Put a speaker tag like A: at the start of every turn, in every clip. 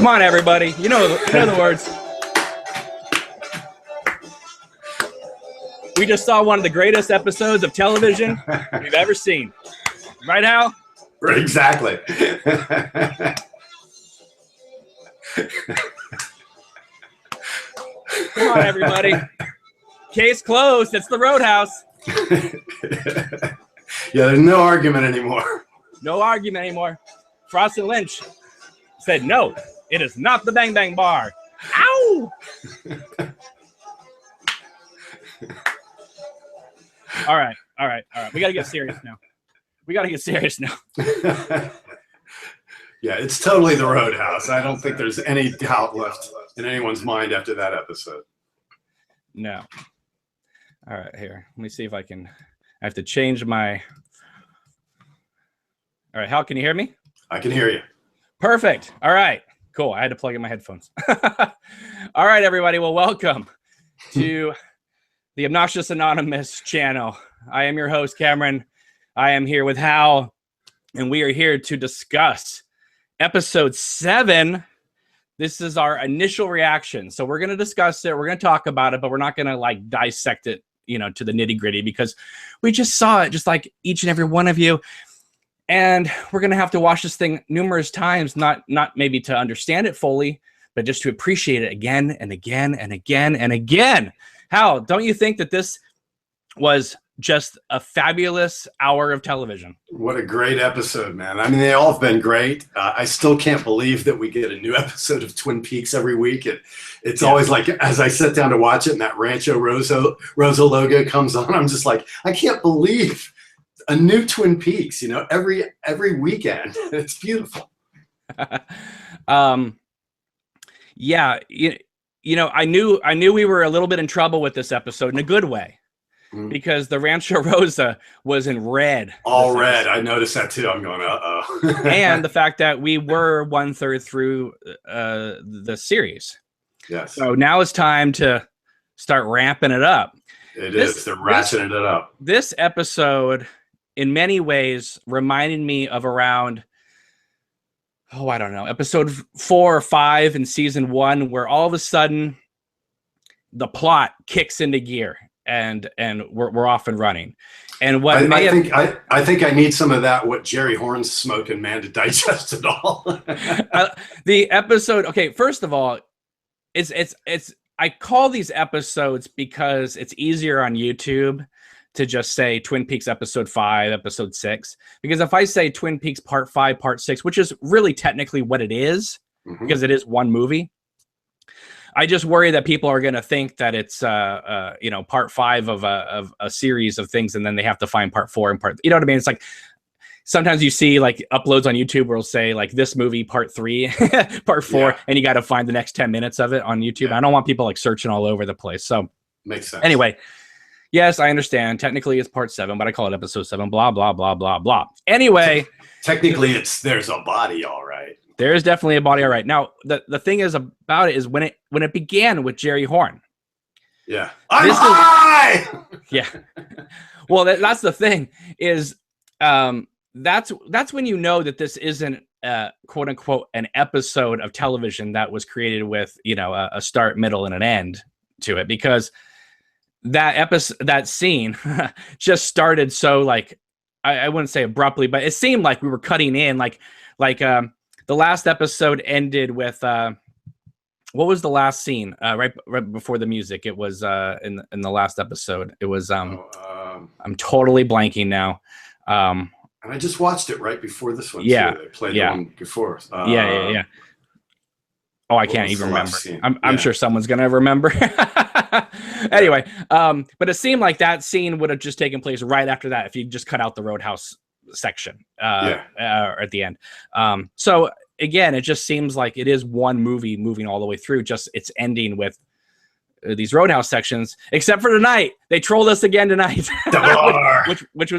A: Come on, everybody. You know the words. We just saw one of the greatest episodes of television we've ever seen. Right, Hal?
B: Exactly.
A: Come on, everybody. Case closed. It's the Roadhouse.
B: Yeah, there's no argument anymore.
A: No argument anymore. Frost and Lynch said, no, it is not the Bang Bang Bar. Ow! All right. We got to get serious now.
B: Yeah, it's totally the Roadhouse. I don't think there's any doubt left in anyone's mind after that episode.
A: No. All right, here. Let me see if I can. I have to change my. All right, Hal, can you hear me?
B: I can hear you.
A: Perfect. All right, cool. I had to plug in my headphones. All right, everybody. Well, welcome to the Obnoxious Anonymous channel. I am your host, Cameron. I am here with Hal, and we are here to discuss episode 7. This is our initial reaction. So we're going to discuss it. We're going to talk about it, but we're not going to like dissect it, to the nitty gritty, because we just saw it just like each and every one of you. And we're going to have to watch this thing numerous times, not maybe to understand it fully, but just to appreciate it again and again and again and again. Hal, don't you think that this was just a fabulous hour of television?
B: What a great episode, man. I mean, they all have been great. I still can't believe that we get a new episode of Twin Peaks every week. It's always like, as I sit down to watch it and that Rancho Rosa logo comes on, I'm just like, I can't believe a new Twin Peaks, every weekend. It's beautiful.
A: Yeah. I knew we were a little bit in trouble with this episode in a good way. Because the Rancho Rosa was in red.
B: All red. I noticed that too. I'm going, uh-oh.
A: And the fact that we were 1/3 through the series.
B: Yes.
A: So now it's time to start ramping it up.
B: They're ratcheting it up.
A: This episode, in many ways, reminded me of around, I don't know, episode 4 or 5 in season 1, where all of a sudden the plot kicks into gear. And we're off and running. And what
B: I think I need some of that. What Jerry Horn's smoking, man, to digest it all.
A: The episode. Okay, first of all, it's. I call these episodes because it's easier on YouTube to just say Twin Peaks episode 5, episode 6. Because if I say Twin Peaks part 5, part 6, which is really technically what it is, because it is one movie. I just worry that people are going to think that it's, part 5 of a series of things, and then they have to find part 4 and part. You know what I mean? It's like sometimes you see like uploads on YouTube where it'll say like this movie part 3, part 4, and you got to find the next 10 minutes of it on YouTube. Yeah. I don't want people like searching all over the place. So
B: makes sense.
A: Anyway, yes, I understand. Technically, it's part 7, but I call it episode 7. Blah blah blah blah blah. Anyway,
B: technically, there's a body, all right.
A: There is definitely a body, all right. Now, the thing is about it is when it began with Jerry Horn.
B: Yeah. I'm high!
A: Yeah. Well, that's the thing is that's when you know that this isn't quote unquote an episode of television that was created with a start, middle, and an end to it, because that scene just started so like I wouldn't say abruptly, but it seemed like we were cutting in like. The last episode ended with what was the last scene? Right before the music. It was in the last episode. It was I'm totally blanking now.
B: And I just watched it right before this one.
A: Yeah,
B: too. They played the one before.
A: Yeah. Oh, I can't even remember. I'm sure someone's gonna remember. Anyway, but it seemed like that scene would have just taken place right after that if you just cut out the Roadhouse section at the end. So again, it just seems like it is one movie moving all the way through, just it's ending with these Roadhouse sections, except for tonight. They trolled us again tonight. which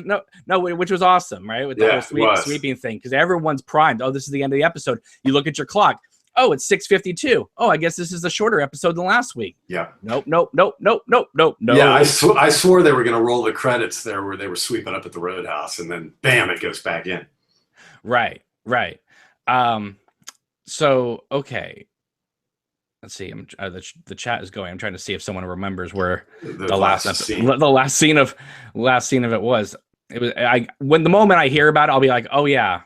A: was awesome, right? With the whole sweeping thing, because everyone's primed. Oh, this is the end of the episode. You look at your clock. Oh, it's 6:52. Oh, I guess this is a shorter episode than last week.
B: Yeah.
A: Nope.
B: Yeah, I swore they were going to roll the credits there where they were sweeping up at the Roadhouse, and then bam, it goes back in.
A: Right. So okay, let's see. The chat is going. I'm trying to see if someone remembers where the last scene of it was. It was when the moment I hear about it, I'll be like, oh yeah.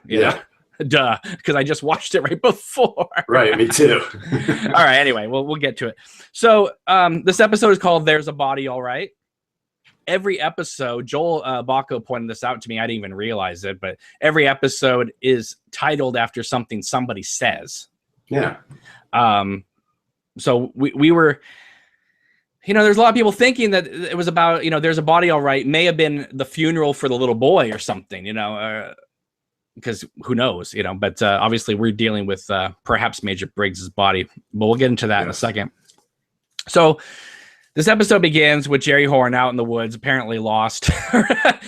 A: Duh, because I just watched it right before.
B: Right, me too.
A: All right, anyway, we'll get to it. So this episode is called There's a Body All Right. Every episode, Joel Bacco pointed this out to me. I didn't even realize it, but every episode is titled after something somebody says.
B: Yeah.
A: So we were, there's a lot of people thinking that it was about, There's a Body All Right may have been the funeral for the little boy or something, because who knows, but obviously we're dealing with perhaps Major Briggs's body, but we'll get into that in a second. So this episode begins with Jerry Horn out in the woods, apparently lost.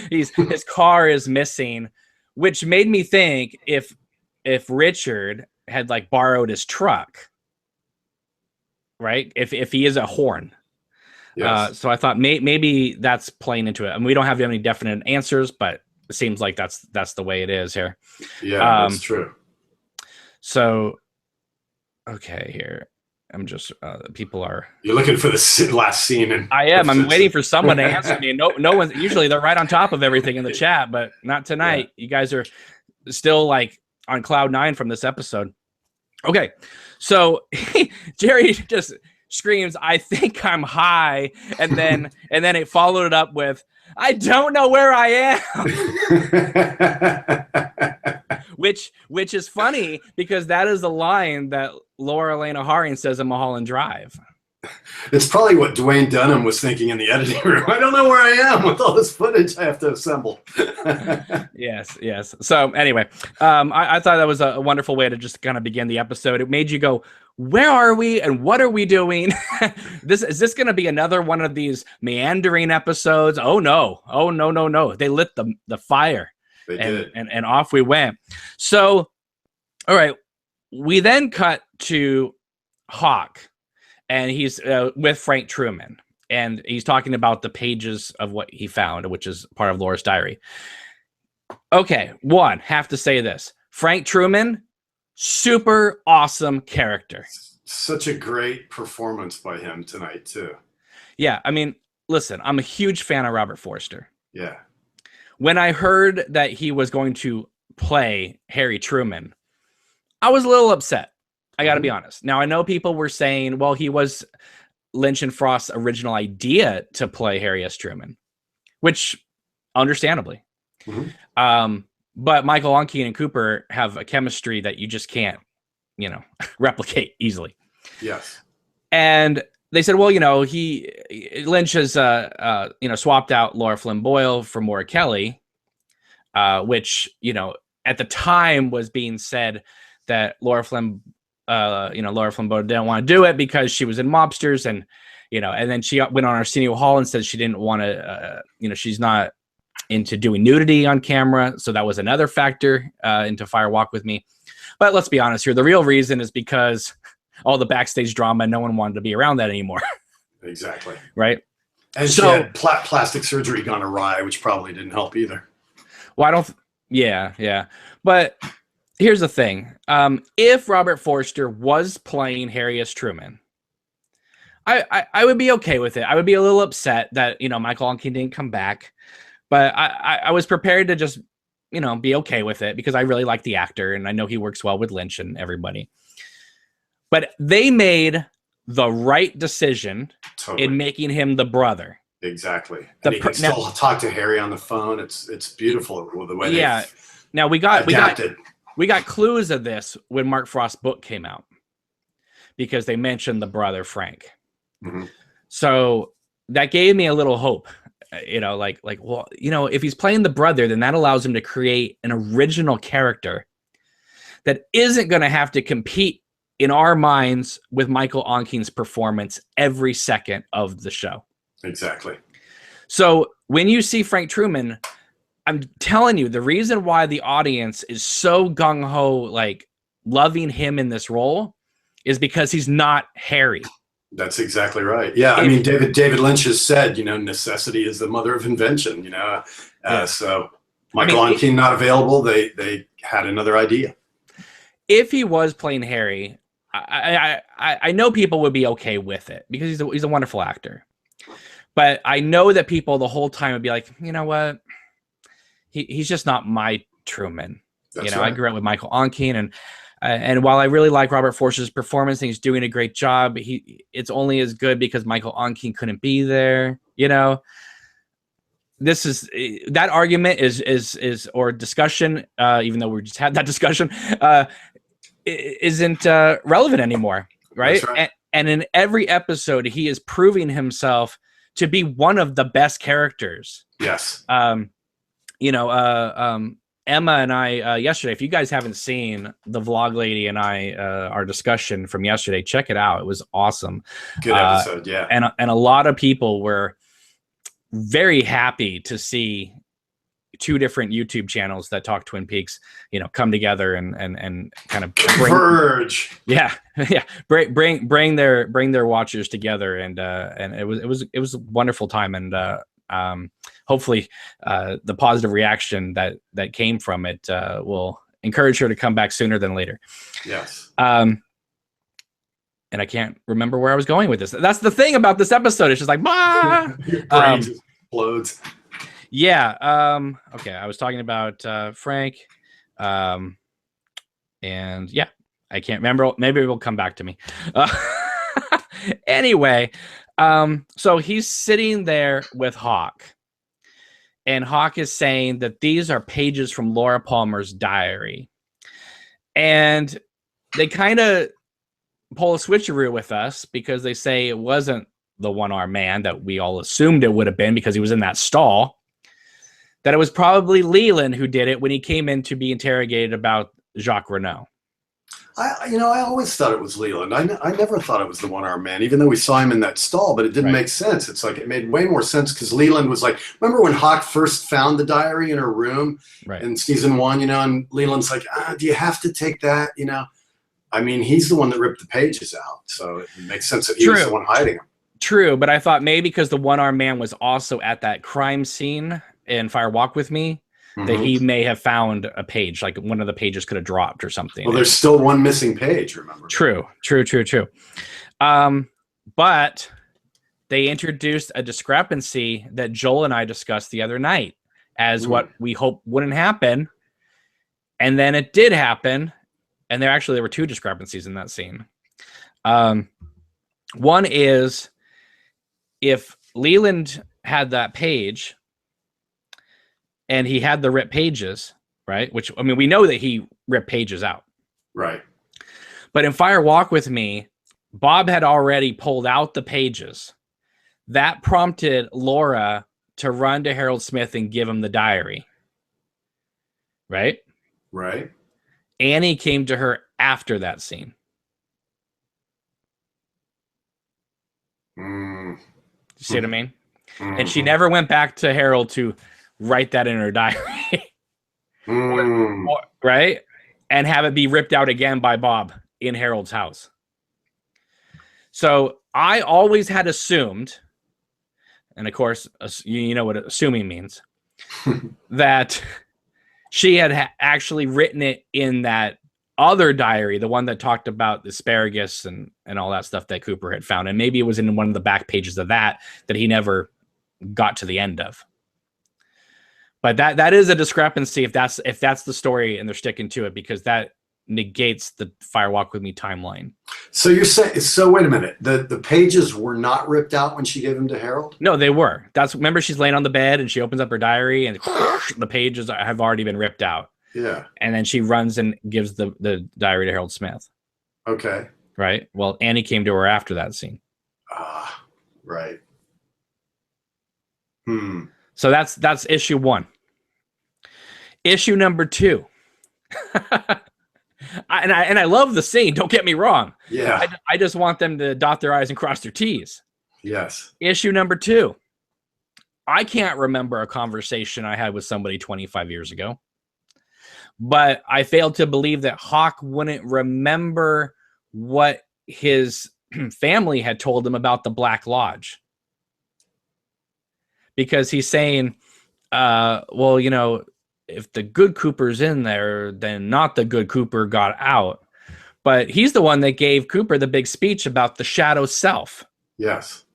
A: His car is missing, which made me think if Richard had like borrowed his truck, right? If he is a Horn. Yes. So I thought maybe that's playing into it. I mean, we don't have any definite answers, but it seems like that's the way it is here.
B: Yeah, that's true.
A: So, okay, here. I'm just people are.
B: You're looking for the last scene, and
A: I am. I'm waiting for someone to answer me. No one. Usually they're right on top of everything in the chat, but not tonight. Yeah. You guys are still like on cloud 9 from this episode. Okay, so Jerry just screams, "I think I'm high," and then it followed it up with, "I don't know where I am," which is funny because that is the line that Laura Elena Harian says in Mulholland Drive.
B: It's probably what Dwayne Dunham was thinking in the editing room. I don't know where I am with all this footage I have to assemble.
A: Yes. So anyway, I thought that was a wonderful way to just kind of begin the episode. It made you go, where are we and what are we doing? Is this going to be another one of these meandering episodes? Oh no. They lit the fire.
B: They did.
A: And off we went. So, all right. We then cut to Hawk, and he's with Frank Truman, and he's talking about the pages of what he found, which is part of Laura's diary. Okay, have to say this. Frank Truman, super awesome character.
B: Such a great performance by him tonight, too.
A: Yeah, I mean, listen, I'm a huge fan of Robert Forster.
B: Yeah.
A: When I heard that he was going to play Harry Truman, I was a little upset. I got to be honest. Now, I know people were saying, well, he was Lynch and Frost's original idea to play Harry S. Truman, which understandably. Mm-hmm. But Michael Onkine and Cooper have a chemistry that you just can't, replicate easily.
B: Yes.
A: And they said, well, Lynch has, swapped out Laura Flynn Boyle for Maura Kelly, which, at the time was being said that Laura Flynn Boyle didn't want to do it because she was in Mobsters, and then she went on Arsenio Hall and said she didn't want to, she's not into doing nudity on camera. So that was another factor into Fire Walk with Me. But let's be honest here. The real reason is because all the backstage drama, no one wanted to be around that anymore.
B: Exactly.
A: Right.
B: And so, she had plastic surgery gone awry, which probably didn't help either.
A: Well, yeah. But here's the thing. If Robert Forster was playing Harry S. Truman, I would be okay with it. I would be a little upset that, Michael Onkine didn't come back, but I was prepared to just, be okay with it because I really like the actor and I know he works well with Lynch and everybody. But they made the right decision in making him the brother.
B: Exactly. And he can still talk to Harry on the phone. It's beautiful the way they
A: Now we got clues of this when Mark Frost's book came out because they mentioned the brother Frank. Mm-hmm. So that gave me a little hope, if he's playing the brother, then that allows him to create an original character that isn't going to have to compete in our minds with Michael Onkine's performance every second of the show.
B: Exactly.
A: So when you see Frank Truman, I'm telling you, the reason why the audience is so gung-ho, loving him in this role is because he's not Harry.
B: That's exactly right. Yeah, I mean, David Lynch has said, necessity is the mother of invention, So Michael Onkine not available, they had another idea.
A: if he was playing Harry, I know people would be okay with it because he's a wonderful actor. But I know that people the whole time would be like, you know what? He's just not my Truman.
B: That's
A: I
B: right.
A: grew up with Michael Onkin, and while I really like Robert Forster's performance and he's doing a great job, it's only as good because Michael Onkin couldn't be there. This is that argument is or discussion, even though we just had that discussion, isn't relevant anymore, right?
B: That's right.
A: And in every episode, he is proving himself to be one of the best characters.
B: Yes.
A: Emma and I yesterday, if you guys haven't seen the vlog lady and I our discussion from yesterday, check it out. It was awesome.
B: Good episode. Yeah.
A: And a lot of people were very happy to see two different YouTube channels that talk Twin Peaks, come together and kind of
B: converge.
A: Bring their watchers together, and it was a wonderful time, and hopefully the positive reaction that came from it will encourage her to come back sooner than later.
B: Yes.
A: And I can't remember where I was going with this. That's the thing about this episode. It's just like, bah!
B: Your brain just explodes.
A: Yeah. Okay. I was talking about Frank. And yeah, I can't remember. Maybe it will come back to me. Anyway, so he's sitting there with Hawk. And Hawk is saying that these are pages from Laura Palmer's diary. And they kind of pull a switcheroo with us because they say it wasn't the one-armed man that we all assumed it would have been because he was in that stall. That it was probably Leland who did it when he came in to be interrogated about Jacques Renault.
B: I always thought it was Leland. I never thought it was the one-armed man, even though we saw him in that stall, but it didn't make sense. It's like it made way more sense because Leland was like, remember when Hawk first found the diary in her room in season 1, and Leland's like, do you have to take that? I mean, he's the one that ripped the pages out, so it makes sense that he was the one hiding them.
A: True, but I thought maybe because the one-armed man was also at that crime scene in Fire Walk with Me, that he may have found a page, like one of the pages could have dropped or something.
B: Well, there's still one missing page, remember?
A: True. But they introduced a discrepancy that Joel and I discussed the other night as what we hoped wouldn't happen. And then it did happen. And there were two discrepancies in that scene. One is if Leland had that page and he had the ripped pages, right? Which, I mean, we know that he ripped pages out.
B: Right.
A: But in Fire Walk with Me, Bob had already pulled out the pages. That prompted Laura to run to Harold Smith and give him the diary. Right?
B: Right.
A: Annie came to her after that scene. You see what I mean? And she never went back to Harold to write that in her diary. Right? And have it be ripped out again by Bob in Harold's house. So I always had assumed, and of course, you know what assuming means, that she had actually written it in that other diary, the one that talked about the asparagus and all that stuff that Cooper had found. And maybe it was in one of the back pages of that he never got to the end of. But that is a discrepancy if that's the story and they're sticking to it, because that negates the Fire Walk with Me timeline.
B: So you're saying, wait a minute, the pages were not ripped out when she gave them to Harold?
A: No, they were. Remember she's laying on the bed and she opens up her diary and the pages have already been ripped out.
B: Yeah.
A: And then she runs and gives the diary to Harold Smith.
B: Okay.
A: Right. Well, Annie came to her after that scene.
B: Right.
A: So that's issue 1. Issue number 2. I love the scene. Don't get me wrong.
B: Yeah.
A: I just want them to dot their I's and cross their T's.
B: Yes.
A: Issue number 2. I can't remember a conversation I had with somebody 25 years ago, but I failed to believe that Hawk wouldn't remember what his family had told him about the Black Lodge. Because he's saying, well, if the good Cooper's in there, then not the good Cooper got out. But he's the one that gave Cooper the big speech about the shadow self.
B: Yes.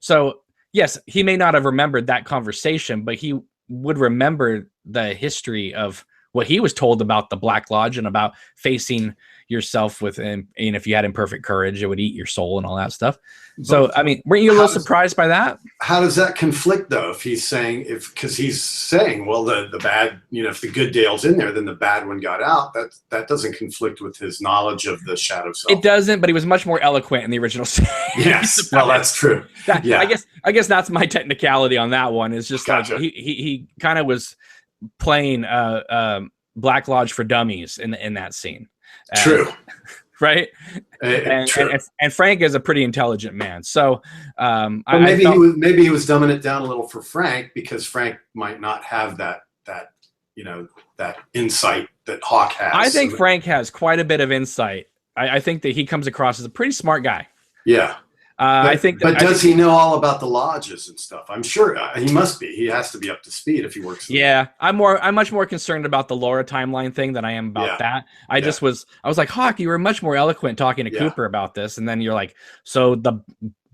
A: So, yes, he may not have remembered that conversation, but he would remember the history of what he was told about the Black Lodge and about facing yourself with, and if you had imperfect courage, it would eat your soul and all that stuff. So, I mean, weren't you a little surprised by that?
B: How does that conflict, though? If he's saying, because he's saying, well, the bad, if the good Dale's in there, then the bad one got out. That doesn't conflict with his knowledge of the shadow self.
A: It doesn't, but he was much more eloquent in the original series.
B: Yes, well, that's true.
A: Yeah, I guess that's my technicality on that one. Is just
B: gotcha.
A: Like he kind of was playing Black Lodge for dummies in that scene.
B: True.
A: Right. And Frank is a pretty intelligent man. So
B: maybe he was dumbing it down a little for Frank, because Frank might not have that insight that Hawk has.
A: I think Frank has quite a bit of insight. I think that he comes across as a pretty smart guy.
B: Yeah. But does he know all about the lodges and stuff? I'm sure he must be. He has to be up to speed if he works.
A: Yeah, I'm much more concerned about the Laura timeline thing than I am about that. I was like, Hawk, you were much more eloquent talking to Cooper about this, and then you're like, so the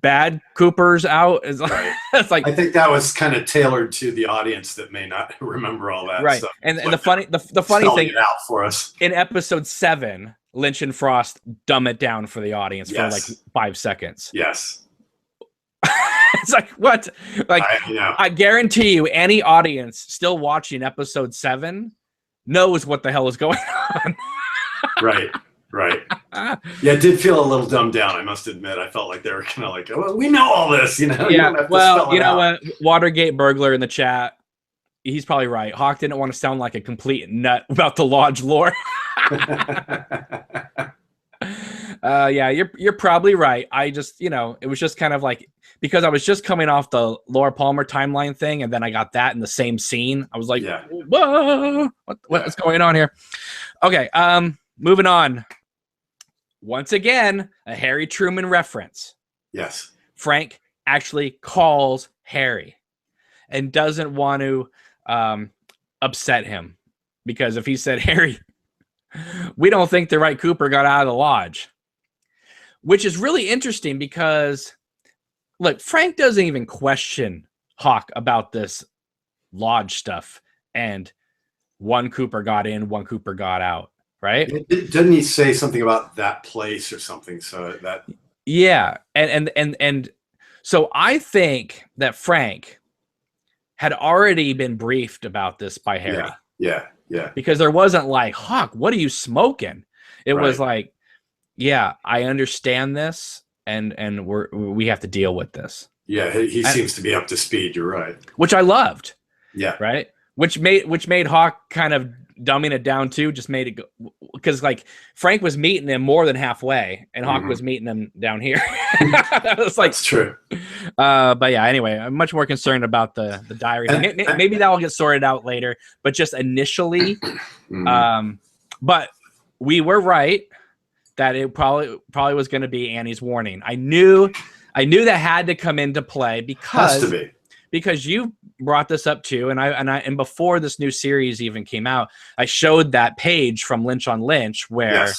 A: bad Cooper's out. Is
B: right.
A: It's like,
B: I think that was kind of tailored to the audience that may not remember all that.
A: Right,
B: stuff.
A: And the funny thing,
B: it out for us
A: in episode 7. Lynch and Frost dumb it down for the audience for like 5 seconds.
B: Yes.
A: It's like, what? Like, I guarantee you, any audience still watching episode 7 knows what the hell is going on.
B: Right. Yeah, it did feel a little dumbed down, I must admit. I felt like they were kind of like, oh, we know all this,
A: Yeah, well, you know what? Watergate burglar in the chat, he's probably right. Hawk didn't want to sound like a complete nut about the lodge lore. Yeah, you're probably right. I just, it was just kind of like, because I was just coming off the Laura Palmer timeline thing, and then I got that in the same scene. I was like, whoa, what's going on here? Okay, moving on. Once again, a Harry Truman reference.
B: Yes.
A: Frank actually calls Harry and doesn't want to upset him, because if he said, Harry, we don't think the right Cooper got out of the lodge, which is really interesting because, look, Frank doesn't even question Hawk about this lodge stuff, and one Cooper got in, one Cooper got out, right?
B: Didn't he say something about that place or something? So that,
A: yeah, and so I think that Frank had already been briefed about this by Harry.
B: Yeah.
A: Because there wasn't like, Hawk, what are you smoking? It was like, yeah, I understand this, and we have to deal with this.
B: Yeah, he seems to be up to speed. You're right.
A: Which I loved.
B: Yeah.
A: Right. Which made Hawk kind of dumbing it down too. Just made it go, because like Frank was meeting him more than halfway, and Hawk was meeting him down here. It's like, that's
B: true.
A: But yeah, anyway, I'm much more concerned about the diary thing. Maybe that will get sorted out later, but just initially, but we were right that it probably was going to be Annie's warning. I knew that had to come into play because you brought this up too, and before this new series even came out, I showed that page from Lynch on Lynch where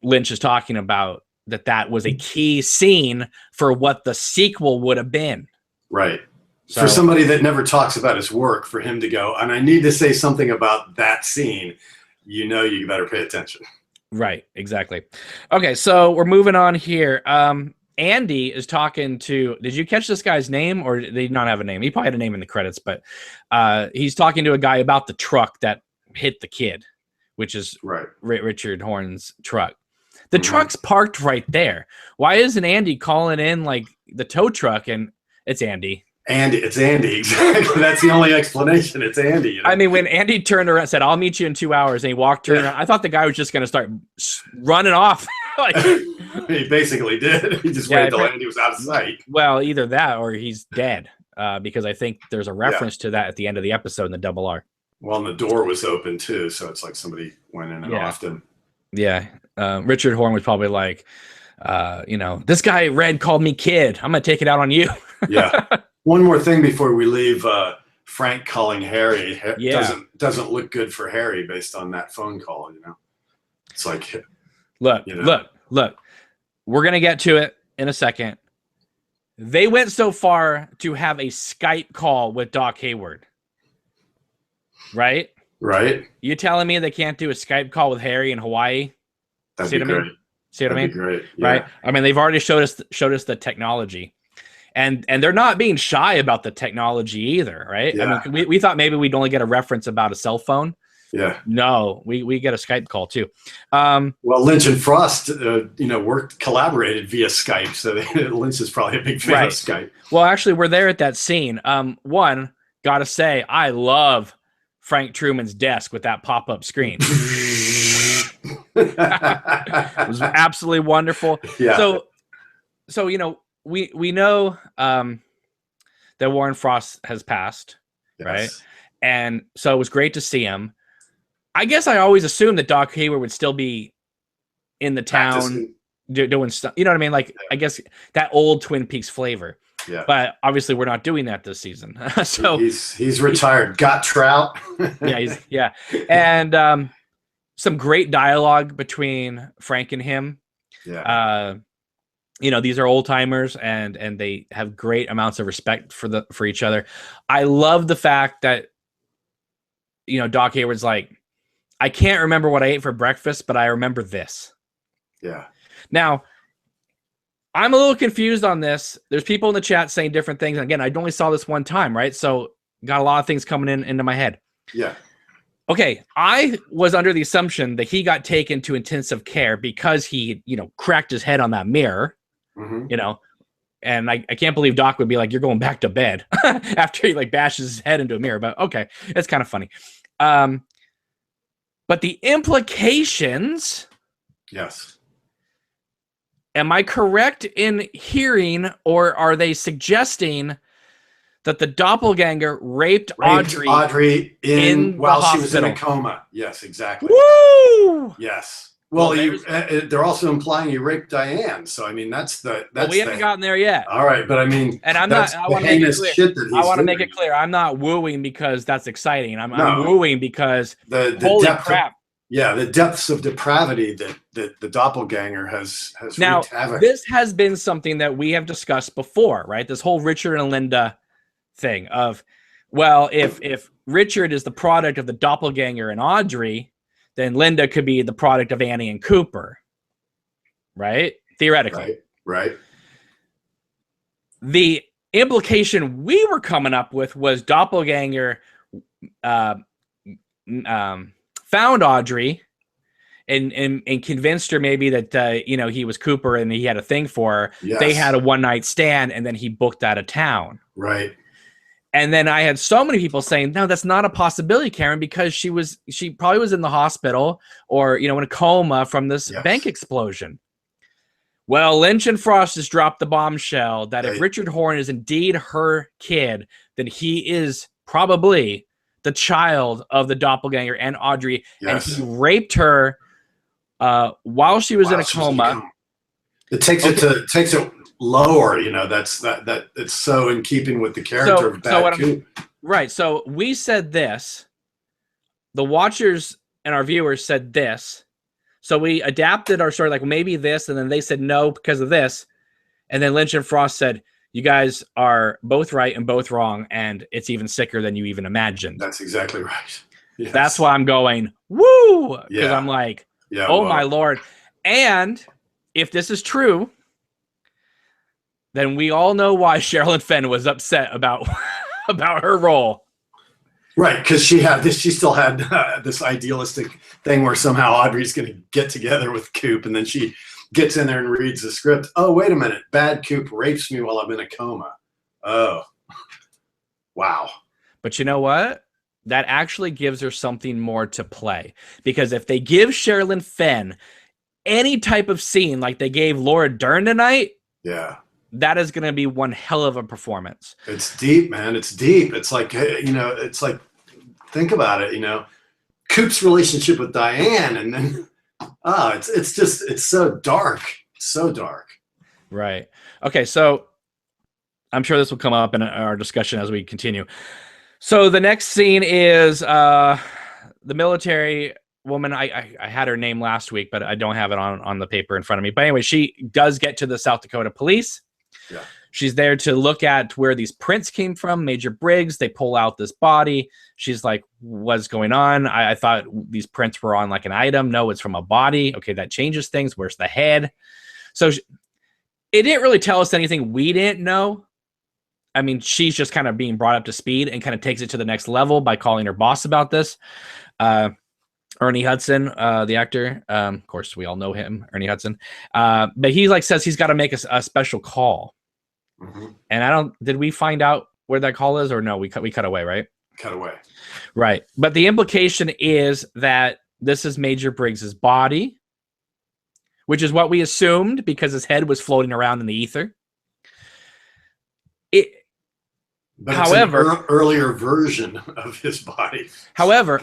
A: Lynch is talking about that was a key scene for what the sequel would have been.
B: Right. So, for somebody that never talks about his work, for him to go, and I need to say something about that scene, you better pay attention.
A: Right, exactly. Okay, so we're moving on here. Andy is talking to, did you catch this guy's name, or did he not have a name? He probably had a name in the credits, but he's talking to a guy about the truck that hit the kid, which is Richard Horn's truck. The truck's parked right there. Why isn't Andy calling in like the tow truck? And it's Andy.
B: It's Andy. Exactly. That's the only explanation. It's Andy.
A: I mean, when Andy turned around and said, I'll meet you in 2 hours, and he walked around, I thought the guy was just going to start running off. Like,
B: he basically did. He just waited till Andy was out of sight.
A: Well, either that or he's dead, because I think there's a reference to that at the end of the episode in the Double R.
B: Well, and the door was open too, so it's like somebody went in and offed him. Yeah.
A: Richard Horn was probably like, this guy Red called me kid. I'm going to take it out on you.
B: Yeah. One more thing before we leave. Frank calling Harry
A: Yeah.
B: doesn't look good for Harry based on that phone call. It's like,
A: look. We're gonna get to it in a second. They went so far to have a Skype call with Doc Hayward. Right?
B: Right.
A: You telling me they can't do a Skype call with Harry in Hawaii?
B: That'd be great.
A: See what I mean?
B: That'd be great. Yeah.
A: Right? I mean, they've already showed us the technology. And they're not being shy about the technology either, right?
B: Yeah.
A: I mean, we thought maybe we'd only get a reference about a cell phone.
B: Yeah.
A: No, we get a Skype call too.
B: Well, Lynch and Frost, collaborated via Skype, so Lynch is probably a big fan of Skype.
A: Well, actually, we're there at that scene. One, gotta say, I love Frank Truman's desk with that pop-up screen. It was absolutely wonderful.
B: Yeah.
A: So we know that Warren Frost has passed,
B: Yes.
A: right? And so it was great to see him. I guess I always assumed that Doc Hayward would still be in the town doing stuff. You know what I mean? Like, I guess that old Twin Peaks flavor.
B: Yeah.
A: But obviously we're not doing that this season. So
B: he's retired. Got Trout.
A: yeah. And some great dialogue between Frank and him.
B: Yeah.
A: These are old timers and they have great amounts of respect for each other. I love the fact that Doc Hayward's like, I can't remember what I ate for breakfast, but I remember this.
B: Yeah.
A: Now, I'm a little confused on this. There's people in the chat saying different things. And again, I only saw this one time, right? So got a lot of things coming into my head.
B: Yeah.
A: Okay, I was under the assumption that he got taken to intensive care because he, cracked his head on that mirror, and I can't believe Doc would be like, you're going back to bed after he bashes his head into a mirror. But okay, it's kind of funny. But the implications.
B: Yes.
A: Am I correct in hearing, or are they suggesting that the doppelganger raped Audrey
B: while she was in a coma? Yes, exactly.
A: Woo!
B: Yes. Well, they're also implying you raped Diane. So I mean, that's
A: we haven't gotten there yet.
B: All right, but I mean,
A: and I'm not. I want to make it clear. I want to make it clear. I'm not wooing because that's exciting. I'm wooing because holy crap.
B: The depths of depravity that the doppelganger has
A: now,
B: wreaked havoc.
A: This has been something that we have discussed before, right? This whole Richard and Linda thing of, well, if Richard is the product of the doppelganger and Audrey, then Linda could be the product of Annie and Cooper, right? Theoretically.
B: Right.
A: The implication we were coming up with was doppelganger found Audrey and convinced her maybe that he was Cooper and he had a thing for her.
B: Yes.
A: They had a one-night stand and then he booked out of town.
B: Right.
A: And then I had so many people saying, no, that's not a possibility, Karen, because she probably was in the hospital or in a coma from this bank explosion. Well, Lynch and Frost just dropped the bombshell that if Richard Horne is indeed her kid, then he is probably the child of the doppelganger and Audrey, and he raped her while she was in a coma.
B: It takes it lower, that it's so in keeping with the character of Bad Coop.
A: Right. So we said this. The watchers and our viewers said this. So we adapted our story like maybe this, and then they said no because of this, and then Lynch and Frost said, you guys are both right and both wrong, and it's even sicker than you even imagined.
B: That's exactly right. Yes.
A: That's why I'm going, woo! Because I'm like, my Lord. And if this is true, then we all know why Sherilyn Fenn was upset about her role.
B: Right, because she still had this idealistic thing where somehow Audrey's going to get together with Coop, and then she gets in there and reads the script. Oh, wait a minute. Bad Coop rapes me while I'm in a coma. Oh, wow.
A: But you know what? That actually gives her something more to play. Because if they give Sherilyn Fenn any type of scene like they gave Laura Dern tonight, that is going to be one hell of a performance.
B: It's deep, man. It's deep. It's like, think about it, Coop's relationship with Diane, and then it's so dark. So dark.
A: Right. Okay, so I'm sure this will come up in our discussion as we continue. So the next scene is the military woman. I had her name last week, but I don't have it on the paper in front of me. But anyway, she does get to the South Dakota police.
B: Yeah.
A: She's there to look at where these prints came from, Major Briggs. They pull out this body. She's like, what's going on? I thought these prints were on like an item. No, it's from a body. Okay, that changes things. Where's the head? So it didn't really tell us anything we didn't know. I mean, she's just kind of being brought up to speed and kind of takes it to the next level by calling her boss about this. Ernie Hudson, the actor, of course, we all know him, Ernie Hudson. But he like says he's got to make a special call. Mm-hmm. And did we find out where that call is or no? We cut away, right?
B: Cut away.
A: Right. But the implication is that this is Major Briggs's body, which is what we assumed because his head was floating around in the ether.
B: But however, it's an earlier version of his body.
A: However,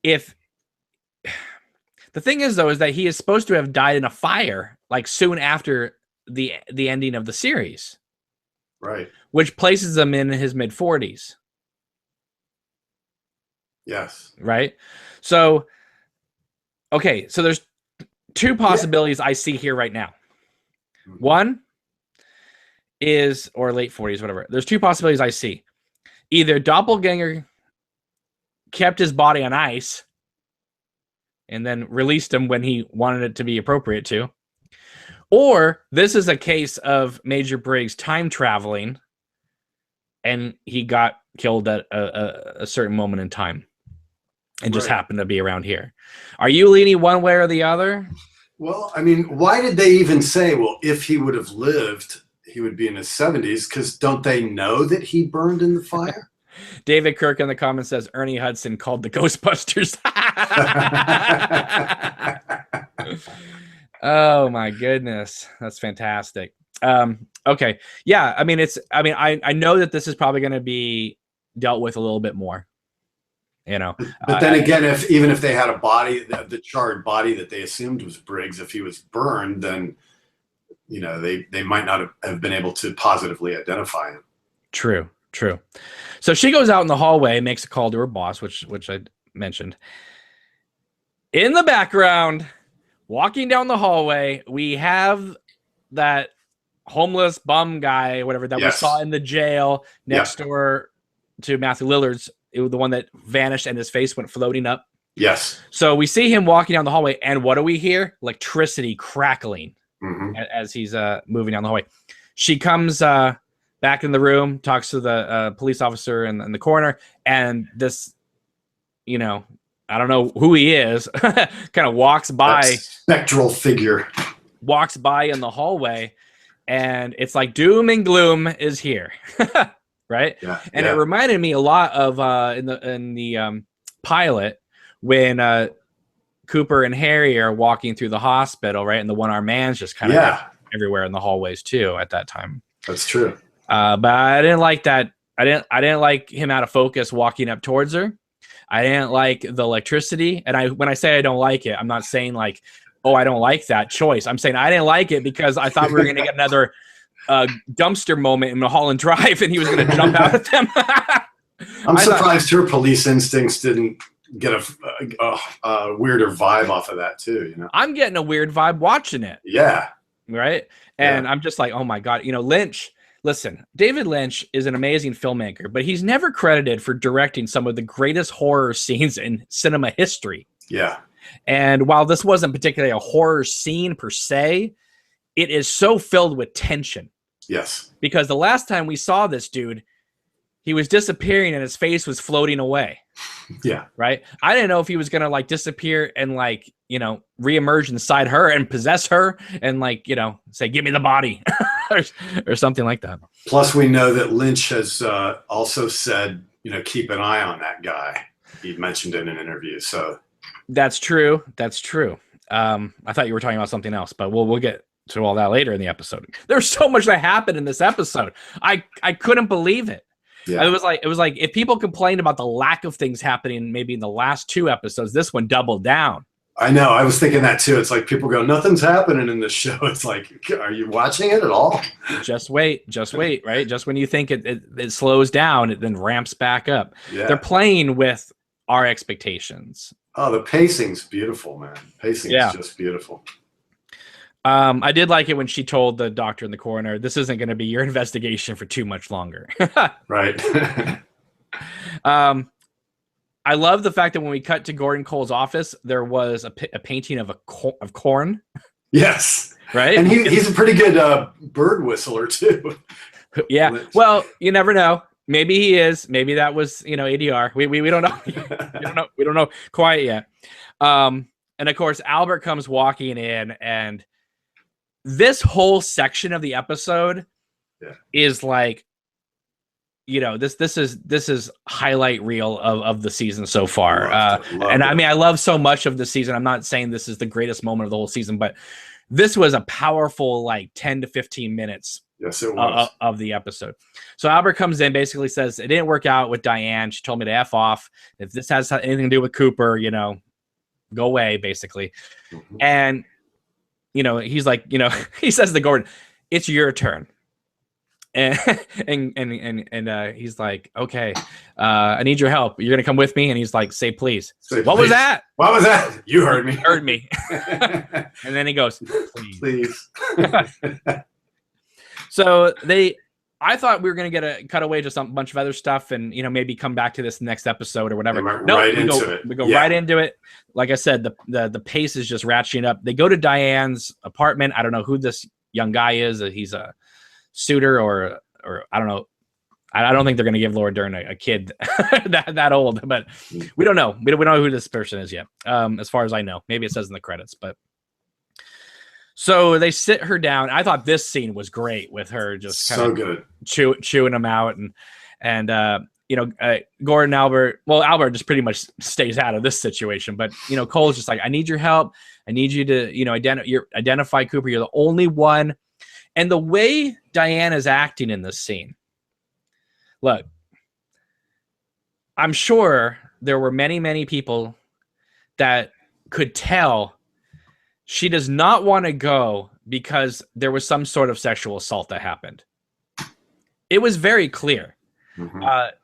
A: if the thing is though, is that he is supposed to have died in a fire like soon after the ending of the series,
B: right? Which
A: places him in his mid-40s.
B: Yes.
A: Right. So, okay. So there's two possibilities I see here right now. Mm-hmm. One is, or late 40s, whatever. There's two possibilities I see. Either Doppelganger kept his body on ice and then released him when he wanted it to be appropriate to. Or this is a case of Major Briggs time traveling and he got killed at a certain moment in time and just happened to be around here. Are you leaning one way or the other?
B: Well, I mean, why did they even say, well, if he would have lived, he would be in his 70s? Because don't they know that he burned in the fire?
A: David Kirk in the comments says Ernie Hudson called the Ghostbusters. Oh my goodness. That's fantastic. Okay. Yeah. I mean, I know that this is probably going to be dealt with a little bit more, you know,
B: but then again, even if they had a body, the charred body that they assumed was Briggs, if he was burned, then, you know, they might not have been able to positively identify him.
A: True. So she goes out in the hallway, makes a call to her boss, which I mentioned. In the background, walking down the hallway, we have that homeless bum guy, whatever, that we saw in the jail next door to Matthew Lillard's, the one that vanished and his face went floating up.
B: Yes.
A: So we see him walking down the hallway, and what do we hear? Electricity crackling as he's moving down the hallway. She comes back in the room, talks to the police officer in the corner, and this, you know, I don't know who he is, kind of walks by.
B: That spectral figure.
A: Walks by in the hallway, and it's like doom and gloom is here. Right? Yeah, and it reminded me a lot of in the pilot when Cooper and Harry are walking through the hospital, right? And the one-armed man's just kind of everywhere in the hallways too at that time.
B: That's true.
A: But I didn't like that. I didn't like him out of focus walking up towards her. I didn't like the electricity. And when I say I don't like it, I'm not saying like, oh, I don't like that choice. I'm saying I didn't like it because I thought we were going to get another dumpster moment in Mulholland Drive and he was going to jump out at them.
B: I'm surprised her police instincts didn't get a weirder vibe off of that too. You know,
A: I'm getting a weird vibe watching it.
B: Yeah.
A: Right. And I'm just like, oh my God, you know, Lynch. Listen, David Lynch is an amazing filmmaker, but he's never credited for directing some of the greatest horror scenes in cinema history.
B: Yeah.
A: And while this wasn't particularly a horror scene per se, it is so filled with tension.
B: Yes.
A: Because the last time we saw this dude, he was disappearing and his face was floating away.
B: Yeah.
A: Right. I didn't know if he was going to like disappear and like, you know, reemerge inside her and possess her and like, you know, say, give me the body or something like that.
B: Plus, we know that Lynch has also said, you know, keep an eye on that guy. He mentioned in an interview. So
A: that's true. That's true. I thought you were talking about something else, but we'll get to all that later in the episode. There's so much that happened in this episode. I couldn't believe it. Yeah. It was like if people complained about the lack of things happening maybe in the last two episodes, this one doubled down.
B: I know. I was thinking that too. It's like people go, nothing's happening in this show. It's like, are you watching it at all?
A: Just wait, right? Just when you think it slows down, it then ramps back up.
B: Yeah.
A: They're playing with our expectations.
B: Oh, the pacing's beautiful, man. Pacing's just beautiful.
A: I did like it when she told the doctor and the coroner, this isn't going to be your investigation for too much longer.
B: Right.
A: I love the fact that when we cut to Gordon Cole's office, there was a painting of corn.
B: Yes.
A: Right.
B: And he's a pretty good bird whistler too.
A: Yeah.
B: Lynch.
A: Well, you never know. Maybe he is. Maybe that was, ADR. We don't know. We don't know quite yet. And of course, Albert comes walking in, and this whole section of the episode is like, this is highlight reel of the season so far. I mean, I love so much of the season. I'm not saying this is the greatest moment of the whole season, but this was a powerful 10 to 15 minutes.
B: Yes, it was.
A: Of the episode. So Albert comes in, basically says, it didn't work out with Diane. She told me to F off. If this has anything to do with Cooper, go away, basically. Mm-hmm. And, he's like, he says to Gordon, it's your turn. And he's like, okay, I need your help. You're gonna come with me. And he's like, say please. What was that?
B: What was that? You heard me.
A: Heard me. And then he goes, please. So I thought we were gonna get a cutaway to some bunch of other stuff, and maybe come back to this next episode or whatever.
B: No, we
A: go right into it. Like I said, the pace is just ratcheting up. They go to Diane's apartment. I don't know who this young guy is. He's a suitor or I don't know. I don't think they're going to give Laura Dern a kid that old, but we don't know. We don't know who this person is yet. As far as I know, maybe it says in the credits, but so they sit her down. I thought this scene was great with her just kind of
B: good
A: chewing them out and Gordon, Albert just pretty much stays out of this situation, but Cole's just like, I need your help. I need you to, identify Cooper. You're the only one. And the way Diane is acting in this scene, look, I'm sure there were many, many people that could tell she does not want to go because there was some sort of sexual assault that happened. It was very clear,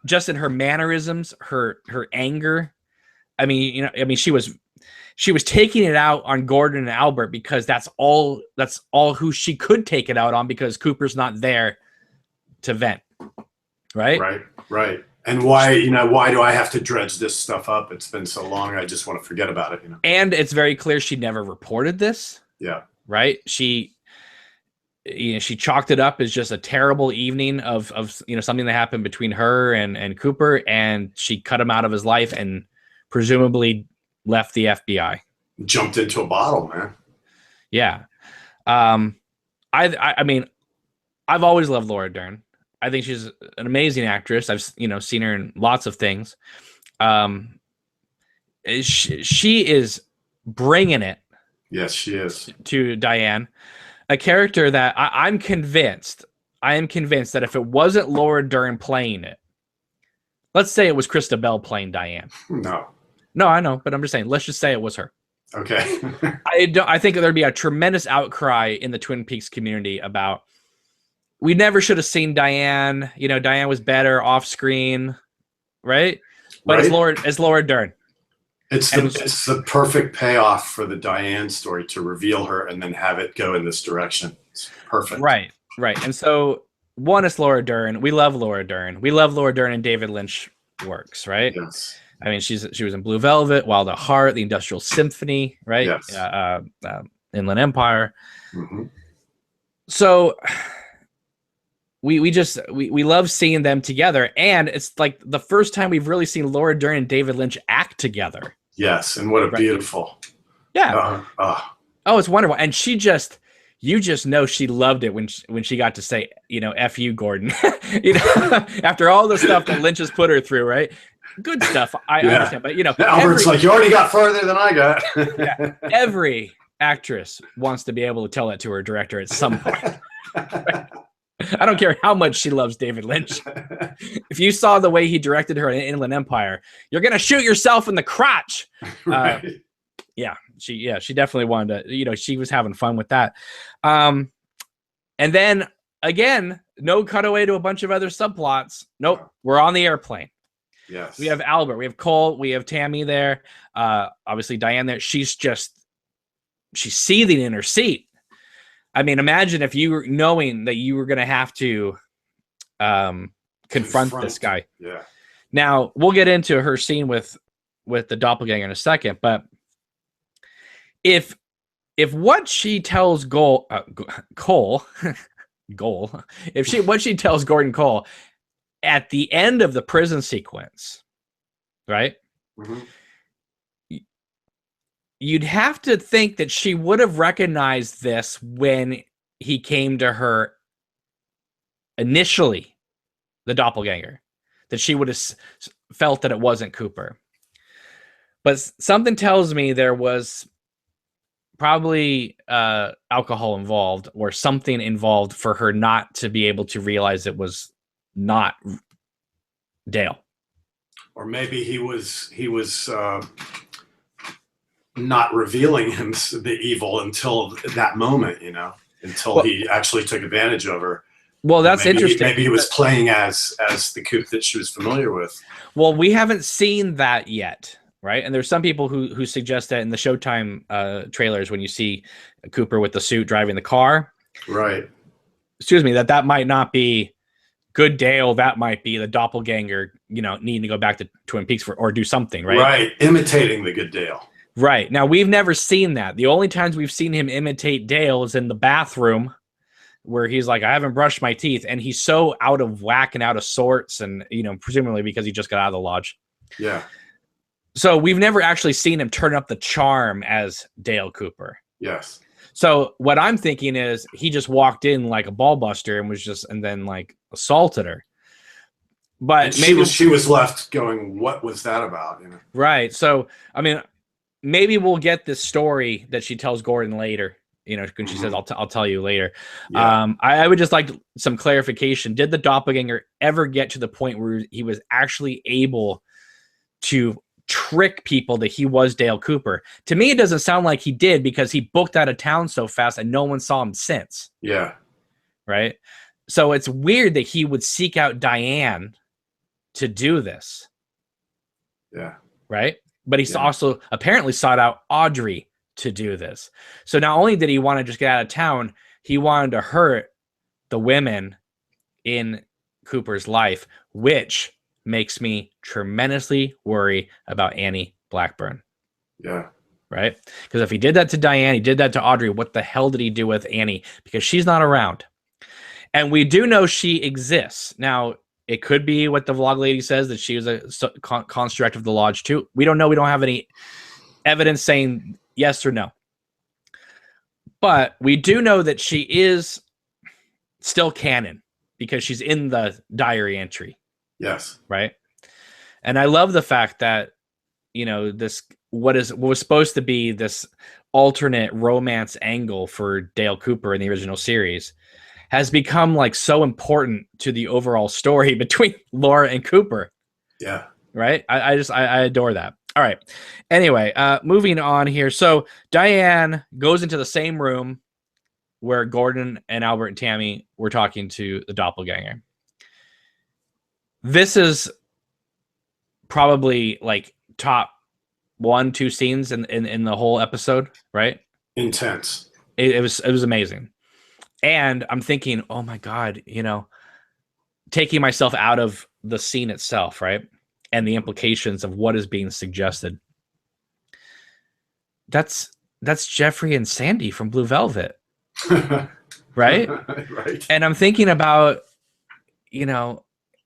A: just in her mannerisms, her anger. I mean, she was taking it out on Gordon and Albert because that's all who she could take it out on, because Cooper's not there to vent. Right. And why do I have to dredge this stuff up? It's been so long. I just want to forget about it. And it's very clear she never reported this. Yeah. Right. She chalked it up as just a terrible evening of something that happened between her and Cooper, and she cut him out of his life and presumably left the FBI. Jumped into a bottle, man. Yeah. I mean, I've always loved Laura Dern. I think she's an amazing actress. I've seen her in lots of things. She is bringing it. Yes, she is. To Diane, a character that I am convinced that if it wasn't Laura Dern playing it, let's say it was Krista Bell playing Diane. No, I know, but I'm just saying, let's just say it was her. Okay. I think there'd be a tremendous outcry in the Twin Peaks community about, we never should have seen Diane. Diane was better off screen, right? But it's Laura Dern. It's the perfect payoff for the Diane story to reveal her and then have it go in this direction. It's perfect. Right. And so, one, it's Laura Dern. We love Laura Dern. We love Laura Dern and David Lynch works, right? Yes. I mean, she was in Blue Velvet, Wild at Heart, The Industrial Symphony, right? Yes. Inland Empire. Mm-hmm. So we love seeing them together, and it's like the first time we've really seen Laura Dern and David Lynch act together. Yes, and what a beautiful. Yeah. Oh, it's wonderful, and you just know she loved it when she got to say, F you, Gordon. After all the stuff that Lynch has put her through, right? Good stuff. I understand, but Albert's like, you already got further than I got. Yeah, every actress wants to be able to tell that to her director at some point. I don't care how much she loves David Lynch. If you saw the way he directed her in Inland Empire, you're gonna shoot yourself in the crotch. Right. She definitely wanted to, she was having fun with that. And then again, no cutaway to a bunch of other subplots. Nope. We're on the airplane.
B: Yes.
A: We have Albert, we have Cole, we have Tammy there. Obviously Diane there. She's seething in her seat. I mean, imagine if you were knowing that you were going to have to confront this guy.
B: Yeah.
A: Now we'll get into her scene with the doppelganger in a second, but if what she tells Cole, what she tells Gordon Cole at the end of the prison sequence, right? Mm-hmm. You'd have to think that she would have recognized this when he came to her initially, the doppelganger, that she would have felt that it wasn't Cooper. But something tells me there was probably alcohol involved or something involved for her not to be able to realize it was not Dale.
B: Or maybe he was not revealing him the evil until that moment, until he actually took advantage of her.
A: Well, that's interesting.
B: Maybe he was playing as the Coop that she was familiar with.
A: Well, we haven't seen that yet, right? And there's some people who suggest that in the Showtime trailers, when you see Cooper with the suit driving the car,
B: right?
A: Excuse me, that might not be good Dale. That might be the doppelganger, needing to go back to Twin Peaks or do something, right?
B: Right, imitating the good Dale.
A: Right. Now, we've never seen that. The only times we've seen him imitate Dale is in the bathroom where he's like, I haven't brushed my teeth. And he's so out of whack and out of sorts. And, presumably because he just got out of the lodge.
B: Yeah.
A: So we've never actually seen him turn up the charm as Dale Cooper.
B: Yes.
A: So what I'm thinking is he just walked in like a ball buster and then like assaulted her. But
B: and maybe she was left going, what was that about?
A: Right. So, I mean, maybe we'll get this story that she tells Gordon later, when she says, I'll tell you later. Yeah. I would just like some clarification. Did the doppelganger ever get to the point where he was actually able to trick people that he was Dale Cooper? To me, it doesn't sound like he did because he booked out of town so fast and no one saw him since.
B: Yeah.
A: Right. So it's weird that he would seek out Diane to do this.
B: Yeah.
A: Right. But he's also apparently sought out Audrey to do this. So not only did he want to just get out of town, he wanted to hurt the women in Cooper's life, which makes me tremendously worry about Annie Blackburn.
B: Yeah.
A: Right? Because if he did that to Diane, he did that to Audrey, what the hell did he do with Annie? Because she's not around. And we do know she exists. Now, it could be what the vlog lady says, that she was a construct of the lodge too. We don't know. We don't have any evidence saying yes or no. But we do know that she is still canon because she's in the diary entry.
B: Yes.
A: Right. And I love the fact that, this what was supposed to be this alternate romance angle for Dale Cooper in the original series has become like so important to the overall story between Laura and Cooper.
B: Yeah.
A: Right. I adore that. All right. Anyway, moving on here. So Diane goes into the same room where Gordon and Albert and Tammy were talking to the doppelganger. This is probably like top 1-2 scenes in the whole episode, right?
B: Intense.
A: It was amazing. And I'm thinking, oh my God, taking myself out of the scene itself, right? And the implications of what is being suggested. That's Jeffrey and Sandy from Blue Velvet. Right?
B: Right.
A: And I'm thinking about,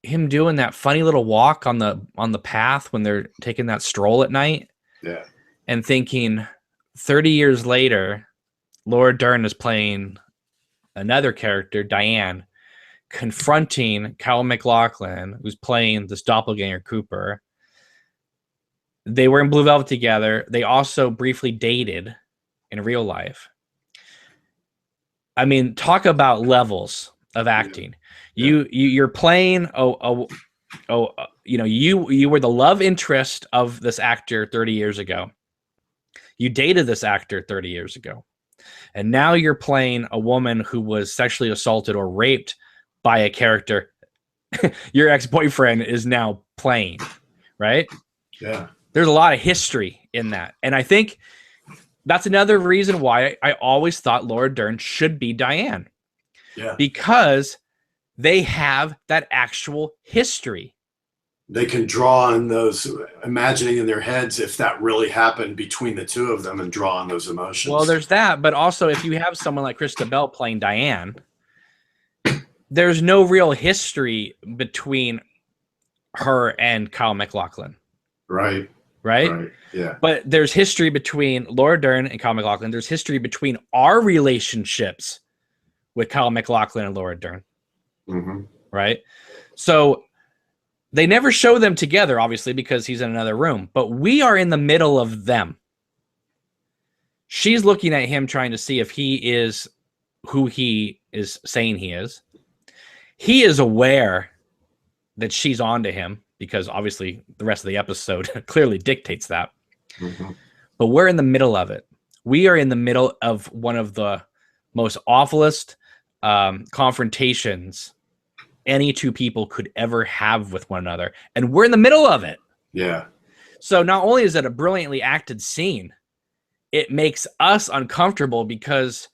A: him doing that funny little walk on the path when they're taking that stroll at night.
B: Yeah.
A: And thinking 30 years later, Laura Dern is playing another character, Diane, confronting Kyle MacLachlan, who's playing this doppelganger Cooper. They were in Blue Velvet together. They also briefly dated in real life. I mean, talk about levels of acting. Yeah. You're playing you were the love interest of this actor 30 years ago. You dated this actor 30 years ago. And now you're playing a woman who was sexually assaulted or raped by a character your ex-boyfriend is now playing, right?
B: Yeah.
A: There's a lot of history in that. And I think that's another reason why I always thought Laura Dern should be Diane.
B: Yeah.
A: Because they have that actual history.
B: They can draw on those, imagining in their heads if that really happened between the two of them and draw on those emotions.
A: Well, there's that. But also, if you have someone like Krista Bell playing Diane, there's no real history between her and Kyle MacLachlan.
B: Right. Yeah.
A: But there's history between Laura Dern and Kyle MacLachlan. There's history between our relationships with Kyle MacLachlan and Laura Dern.
B: Mm-hmm.
A: Right. So they never show them together, obviously, because he's in another room. But we are in the middle of them. She's looking at him, trying to see if he is who he is saying he is. He is aware that she's onto him because obviously the rest of the episode clearly dictates that.
B: Mm-hmm.
A: But we're in the middle of it. We are in the middle of one of the most awfulest confrontations any two people could ever have with one another. And we're in the middle of it.
B: Yeah.
A: So not only is it a brilliantly acted scene, it makes us uncomfortable because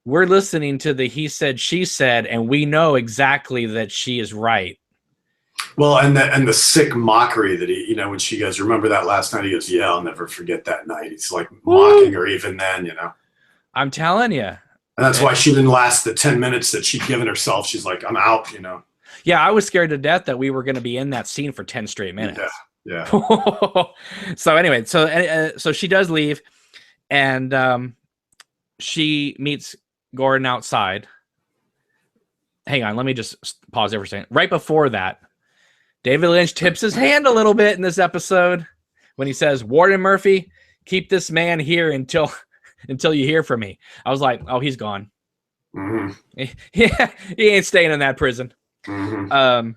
A: we're listening to the he said, she said, and we know exactly that she is right.
B: Well, and the sick mockery that he, when she goes, remember that last night? He goes, yeah, I'll never forget that night. He's like mocking her even then,
A: I'm telling you.
B: And that's why she didn't last the 10 minutes that she'd given herself. She's like, I'm out,
A: Yeah, I was scared to death that we were going to be in that scene for 10 straight minutes.
B: Yeah.
A: So anyway, so she does leave, and she meets Gordon outside. Hang on, let me just pause there for a second. Right before that, David Lynch tips his hand a little bit in this episode when he says, Warden Murphy, keep this man here until you hear from me. I was like, oh, he's gone.
B: Mm-hmm.
A: Yeah, he ain't staying in that prison.
B: Mm-hmm.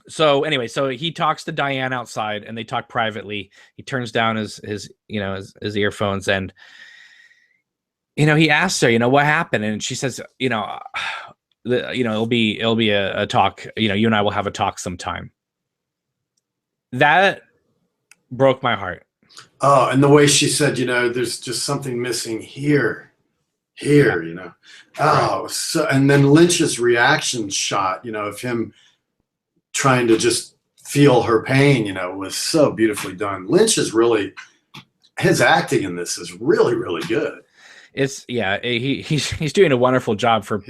A: So anyway, so he talks to Diane outside and they talk privately. He turns down his earphones and, he asks her, what happened? And she says, it'll be a talk, you and I will have a talk sometime. That broke my heart.
B: Oh, and the way she said, there's just something missing here,
A: Yeah.
B: Oh, so, and then Lynch's reaction shot, of him trying to just feel her pain, was so beautifully done. Lynch is really, his acting in this is really, really good.
A: He's doing a wonderful job for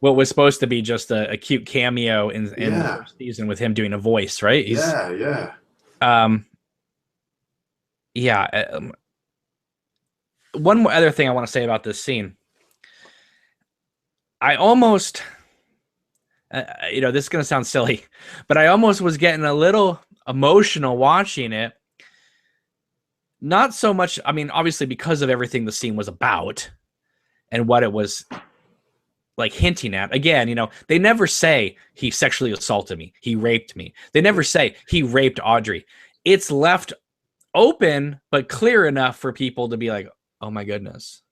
A: what was supposed to be just a cute cameo in the first season with him doing a voice, right? One more other thing I want to say about this scene. I almost, this is going to sound silly, but I almost was getting a little emotional watching it. Not so much, obviously because of everything the scene was about and what it was like hinting at. Again, they never say he sexually assaulted me. He raped me. They never say he raped Audrey. It's left open, but clear enough for people to be like, oh my goodness.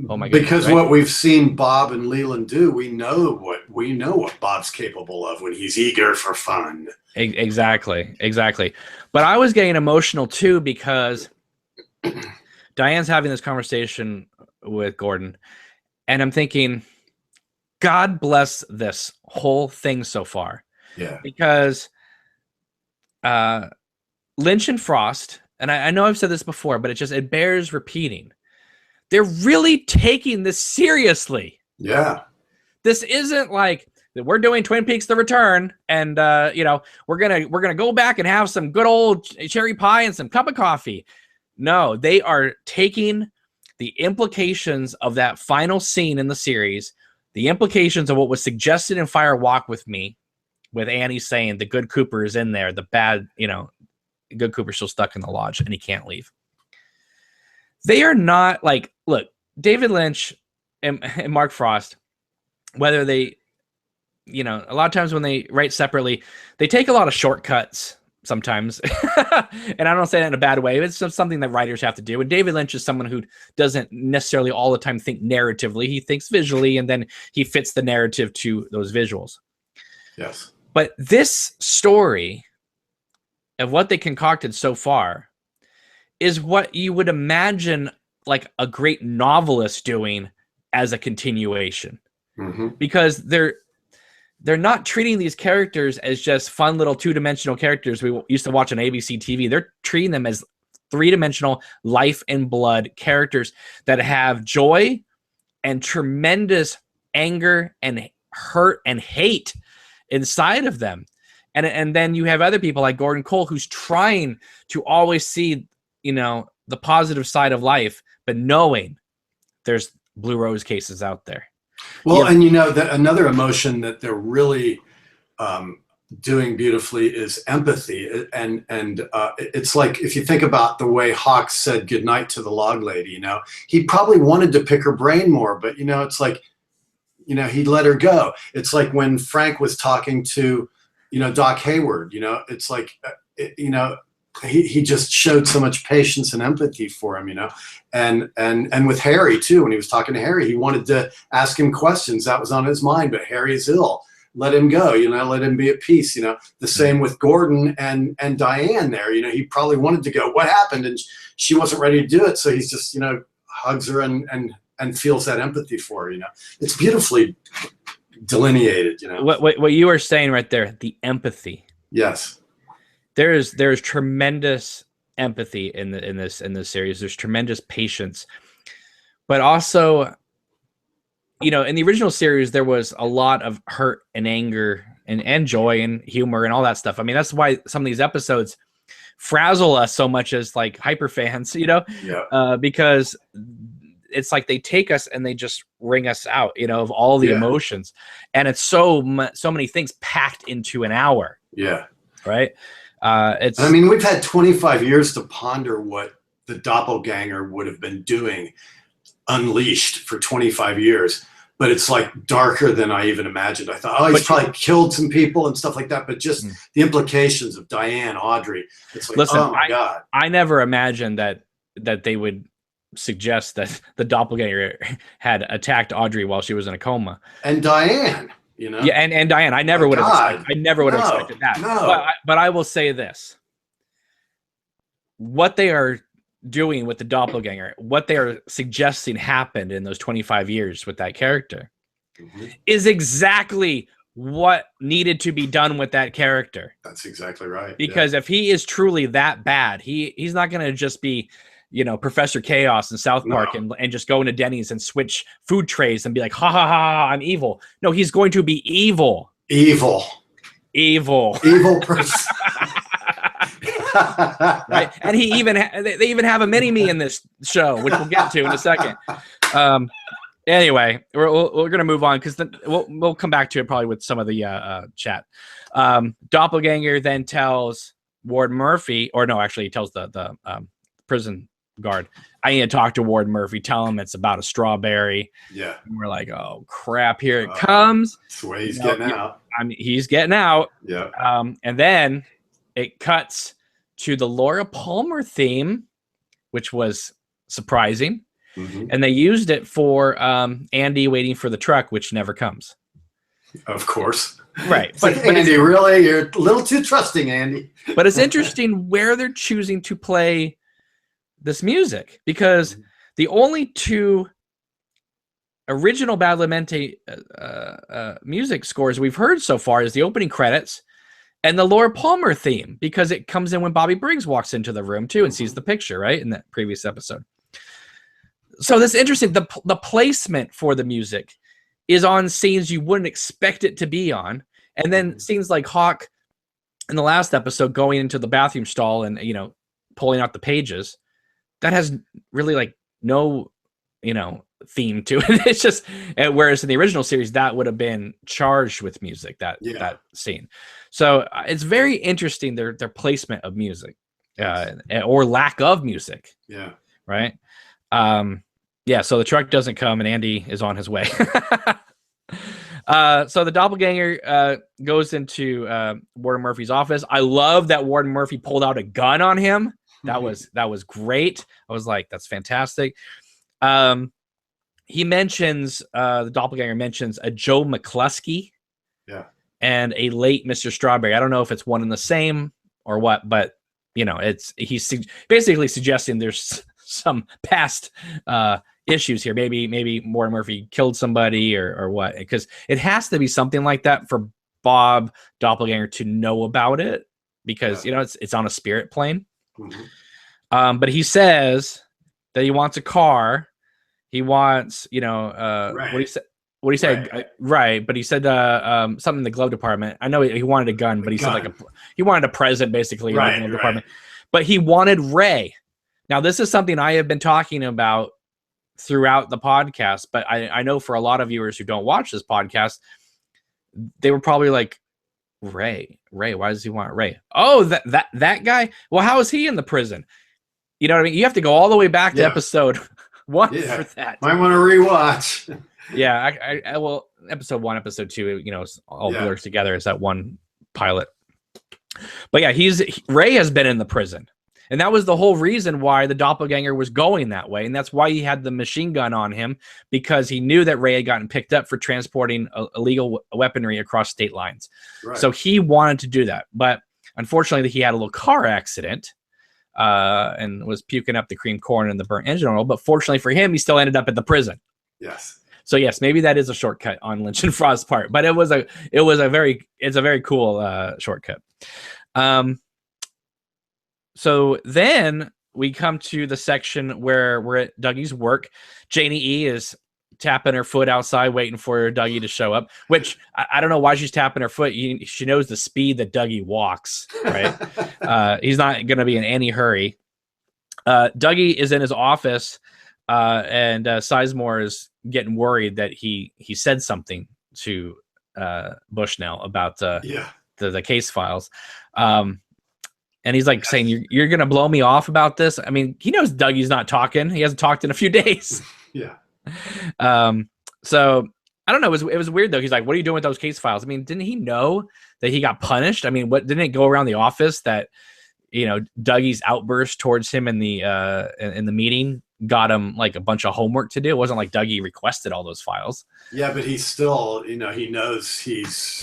A: Oh my goodness.
B: Because what we've seen Bob and Leland do, we know what Bob's capable of when he's eager for fun.
A: Exactly. But I was getting emotional too because Diane's having this conversation with Gordon, and I'm thinking, God bless this whole thing so far.
B: Yeah.
A: Because Lynch and Frost, and I know I've said this before, but it bears repeating. They're really taking this seriously.
B: Yeah.
A: This isn't like we're doing Twin Peaks: The Return, and we're gonna go back and have some good old cherry pie and some cup of coffee. No, they are taking the implications of that final scene in the series, the implications of what was suggested in Fire Walk with Me, with Annie saying the good Cooper is in there, the bad, good Cooper's still stuck in the lodge and he can't leave. They are not like, look, David Lynch and Mark Frost, whether they, a lot of times when they write separately, they take a lot of shortcuts sometimes. And I don't say that in a bad way. It's just something that writers have to do. And David Lynch is someone who doesn't necessarily all the time think narratively. He thinks visually, and then he fits the narrative to those visuals.
B: Yes.
A: But this story of what they concocted so far is what you would imagine like a great novelist doing as a continuation. Because they're not treating these characters as just fun little two-dimensional characters we used to watch on ABC TV. They're treating them as three-dimensional life and blood characters that have joy and tremendous anger and hurt and hate inside of them. And then you have other people like Gordon Cole, who's trying to always see, you know, the positive side of life, but knowing there's Blue Rose cases out there.
B: Well, and you know that another emotion that they're really doing beautifully is empathy, and it's like if you think about the way Hawk said goodnight to the log lady, you know, he probably wanted to pick her brain more, but you know, it's like, you know, he let her go. It's like when Frank was talking to, you know, Doc Hayward, you know, it's like, you know, he just showed so much patience and empathy for him, you know, and with Harry too, when he was talking to Harry, he wanted to ask him questions that was on his mind, but Harry's ill. Let him go, you know, let him be at peace, you know. The same with Gordon and Diane there, you know, he probably wanted to go, what happened? And she wasn't ready to do it. So he's just, you know, hugs her and feels that empathy for her, you know. It's beautifully delineated, you know.
A: What you are saying right there, the empathy.
B: Yes.
A: There's tremendous empathy in this series. There's tremendous patience, but also, you know, in the original series there was a lot of hurt and anger and joy and humor and all that stuff. I mean, that's why some of these episodes frazzle us so much as like hyper fans, you know, because it's like they take us and they just wring us out, you know, of all the emotions, and it's so many things packed into an hour.
B: Yeah.
A: Right.
B: I mean, we've had 25 years to ponder what the doppelganger would have been doing unleashed for 25 years. But it's like darker than I even imagined. I thought, oh, he's probably killed some people and stuff like that. But just the implications of Diane, Audrey, it's like,
A: listen,
B: oh my God.
A: I never imagined that they would suggest that the doppelganger had attacked Audrey while she was in a coma.
B: And Diane. You know?
A: Yeah, and Diane, I never would have expected that.
B: No.
A: But I will say this. What they are doing with the doppelganger, what they are suggesting happened in those 25 years with that character is exactly what needed to be done with that character.
B: That's exactly right.
A: Because if he is truly that bad, he's not going to just be, you know, Professor Chaos in South Park and just go into Denny's and switch food trays and be like, ha ha ha, I'm evil. No, he's going to be evil.
B: Evil person.
A: Right. And they even have a mini-me in this show, which we'll get to in a second. Anyway, we're going to move on because we'll come back to it probably with some of the chat. Doppelganger then tells Ward Murphy, or no, actually he tells the prison guard, I need to talk to Ward Murphy, tell him it's about a strawberry.
B: Yeah.
A: And we're like, oh crap, here it comes.
B: That's the way he's getting out.
A: I mean, he's getting out.
B: Yeah.
A: And then it cuts to the Laura Palmer theme, which was surprising. And they used it for Andy waiting for the truck, which never comes.
B: Of course.
A: Right.
B: But Andy, really? You're a little too trusting, Andy.
A: But it's interesting where they're choosing to play this music, because the only two original Badalamenti music scores we've heard so far is the opening credits and the Laura Palmer theme, because it comes in when Bobby Briggs walks into the room too and sees the picture, right, in that previous episode. So that's interesting. The placement for the music is on scenes you wouldn't expect it to be on, and then scenes like Hawk in the last episode going into the bathroom stall and, you know, pulling out the pages. That has really like no, you know, theme to it. It's just, whereas in the original series that would have been charged with music, that scene. So it's very interesting their placement of music, or lack of music.
B: Yeah.
A: Right. So the truck doesn't come and Andy is on his way. So the doppelganger goes into Warden Murphy's office. I love that Warden Murphy pulled out a gun on him. That was great. I was like, that's fantastic. He mentions the doppelganger mentions a Joe McCluskey, and a late Mr. Strawberry. I don't know if it's one and the same or what, but he's basically suggesting there's some past issues here. Maybe Warren Murphy killed somebody or what, because it has to be something like that for Bob Doppelganger to know about it, because it's on a spirit plane. But he says that he wants a car. He wants, what he said. What he said, right? But he said something in the glove department. I know he wanted a gun, but he said he wanted a present basically in the glove department. But he wanted Ray. Now this is something I have been talking about throughout the podcast, but I know for a lot of viewers who don't watch this podcast, they were probably like, Ray, why does he want Ray? Oh, that guy. Well, how is he in the prison? You know what I mean? You have to go all the way back to episode 1 for that.
B: Might want to rewatch.
A: Yeah, I will. Episode 1, episode 2, all blurs together as that one pilot. But yeah, Ray has been in the prison, and that was the whole reason why the doppelganger was going that way, and that's why he had the machine gun on him, because he knew that Ray had gotten picked up for transporting illegal weaponry across state lines. So he wanted to do that, but unfortunately, he had a little car accident and was puking up the cream corn and the burnt engine oil. But fortunately for him, he still ended up at the prison.
B: Yes.
A: So yes, maybe that is a shortcut on Lynch and Frost's part, but it's a very cool shortcut. So then we come to the section where we're at Dougie's work. Janie E is tapping her foot outside, waiting for Dougie to show up, which I don't know why she's tapping her foot. She knows the speed that Dougie walks, right? He's not going to be in any hurry. Dougie is in his office, and Sizemore is getting worried that he said something to Bushnell about the case files. And he's like saying, you're going to blow me off about this. I mean, he knows Dougie's not talking. He hasn't talked in a few days.
B: Yeah.
A: So I don't know. It was weird though. He's like, what are you doing with those case files? I mean, didn't he know that he got punished? I mean, didn't it go around the office that, Dougie's outburst towards him in the meeting got him like a bunch of homework to do? It wasn't like Dougie requested all those files.
B: Yeah, but he's still, he knows he's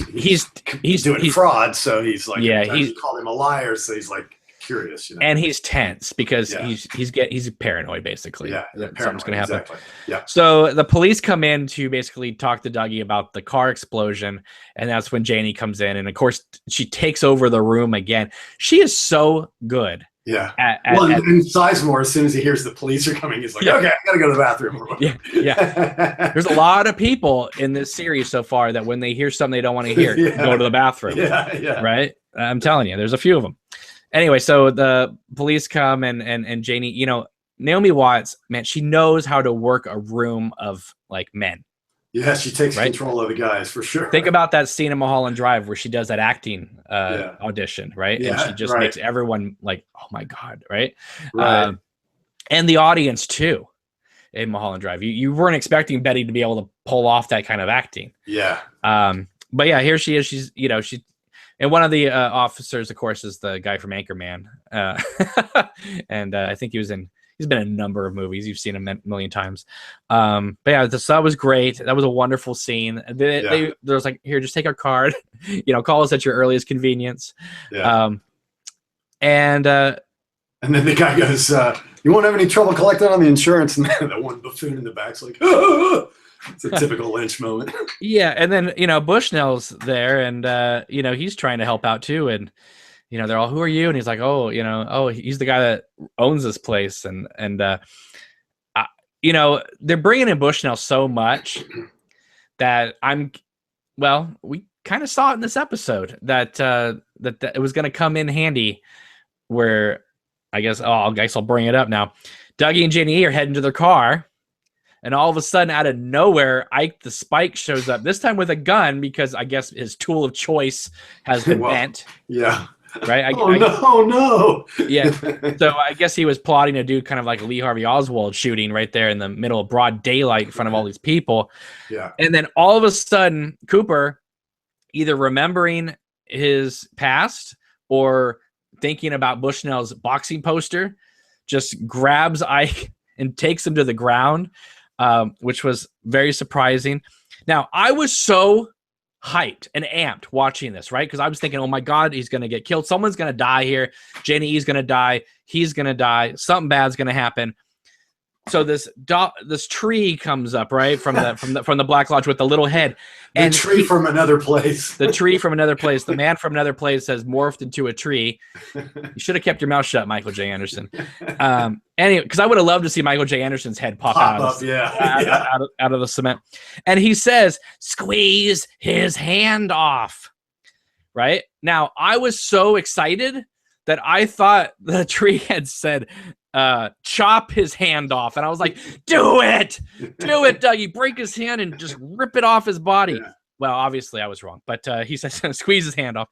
B: doing fraud, so he's like, he called him a liar, so he's like curious,
A: And he's tense because he's paranoid basically.
B: Yeah,
A: something's gonna happen.
B: Exactly. Yeah.
A: So the police come in to basically talk to Dougie about the car explosion, and that's when Janie comes in, and of course she takes over the room again. She is so good.
B: Yeah. And Sizemore, as soon as he hears the police are coming, he's like, okay, I gotta go to the bathroom.
A: Yeah. There's a lot of people in this series so far that when they hear something they don't want to hear, go to the bathroom.
B: Yeah.
A: Right? I'm telling you, there's a few of them. Anyway, so the police come and Janie, Naomi Watts, man, she knows how to work a room of like men.
B: Yeah, she takes control of the guys for sure.
A: Think about that scene in Mulholland Drive where she does that acting audition, right?
B: Yeah,
A: and she just makes everyone like, oh my God, right? And the audience too in Mulholland Drive. You weren't expecting Betty to be able to pull off that kind of acting.
B: Yeah.
A: But yeah, here she is. She's, and one of the officers, of course, is the guy from Anchorman. And I think he's been in a number of movies. You've seen him a million times. But yeah, that was great. That was a wonderful scene. They was like, here, just take our card, call us at your earliest convenience.
B: Yeah.
A: And
B: then the guy goes, you won't have any trouble collecting on the insurance. And then that one buffoon in the back's like, ah! It's a typical Lynch moment.
A: Yeah. And then, Bushnell's there and, he's trying to help out too. And, they're all, who are you? And he's like, he's the guy that owns this place. And they're bringing in Bushnell so much that we kind of saw it in this episode that it was going to come in handy where I guess I'll bring it up now. Dougie and Janie are heading to their car. And all of a sudden, out of nowhere, Ike the Spike shows up, this time with a gun because I guess his tool of choice has been bent.
B: Yeah.
A: right?
B: No.
A: Yeah. So I guess he was plotting to do kind of like a Lee Harvey Oswald shooting right there in the middle of broad daylight in front of all these people.
B: Yeah.
A: And then all of a sudden, Cooper, either remembering his past or thinking about Bushnell's boxing poster, just grabs Ike and takes him to the ground, which was very surprising. Now, I was so hyped and amped watching this, right? Because I was thinking, oh my God, he's going to get killed. Someone's going to die here. Jenny E's going to die. He's going to die. Something bad's going to happen. So this tree comes up, right, from the Black Lodge with the little head, and
B: the tree from another place.
A: The tree from another place. The man from another place has morphed into a tree. You should have kept your mouth shut, Michael J. Anderson. Anyway, because I would have loved to see Michael J. Anderson's head pop out of the cement, and he says, "Squeeze his hand off." Right now, I was so excited that I thought the tree had said, chop his hand off. And I was like, do it, Dougie, break his hand and just rip it off his body. Yeah. Well, obviously I was wrong, but he says squeeze his hand off.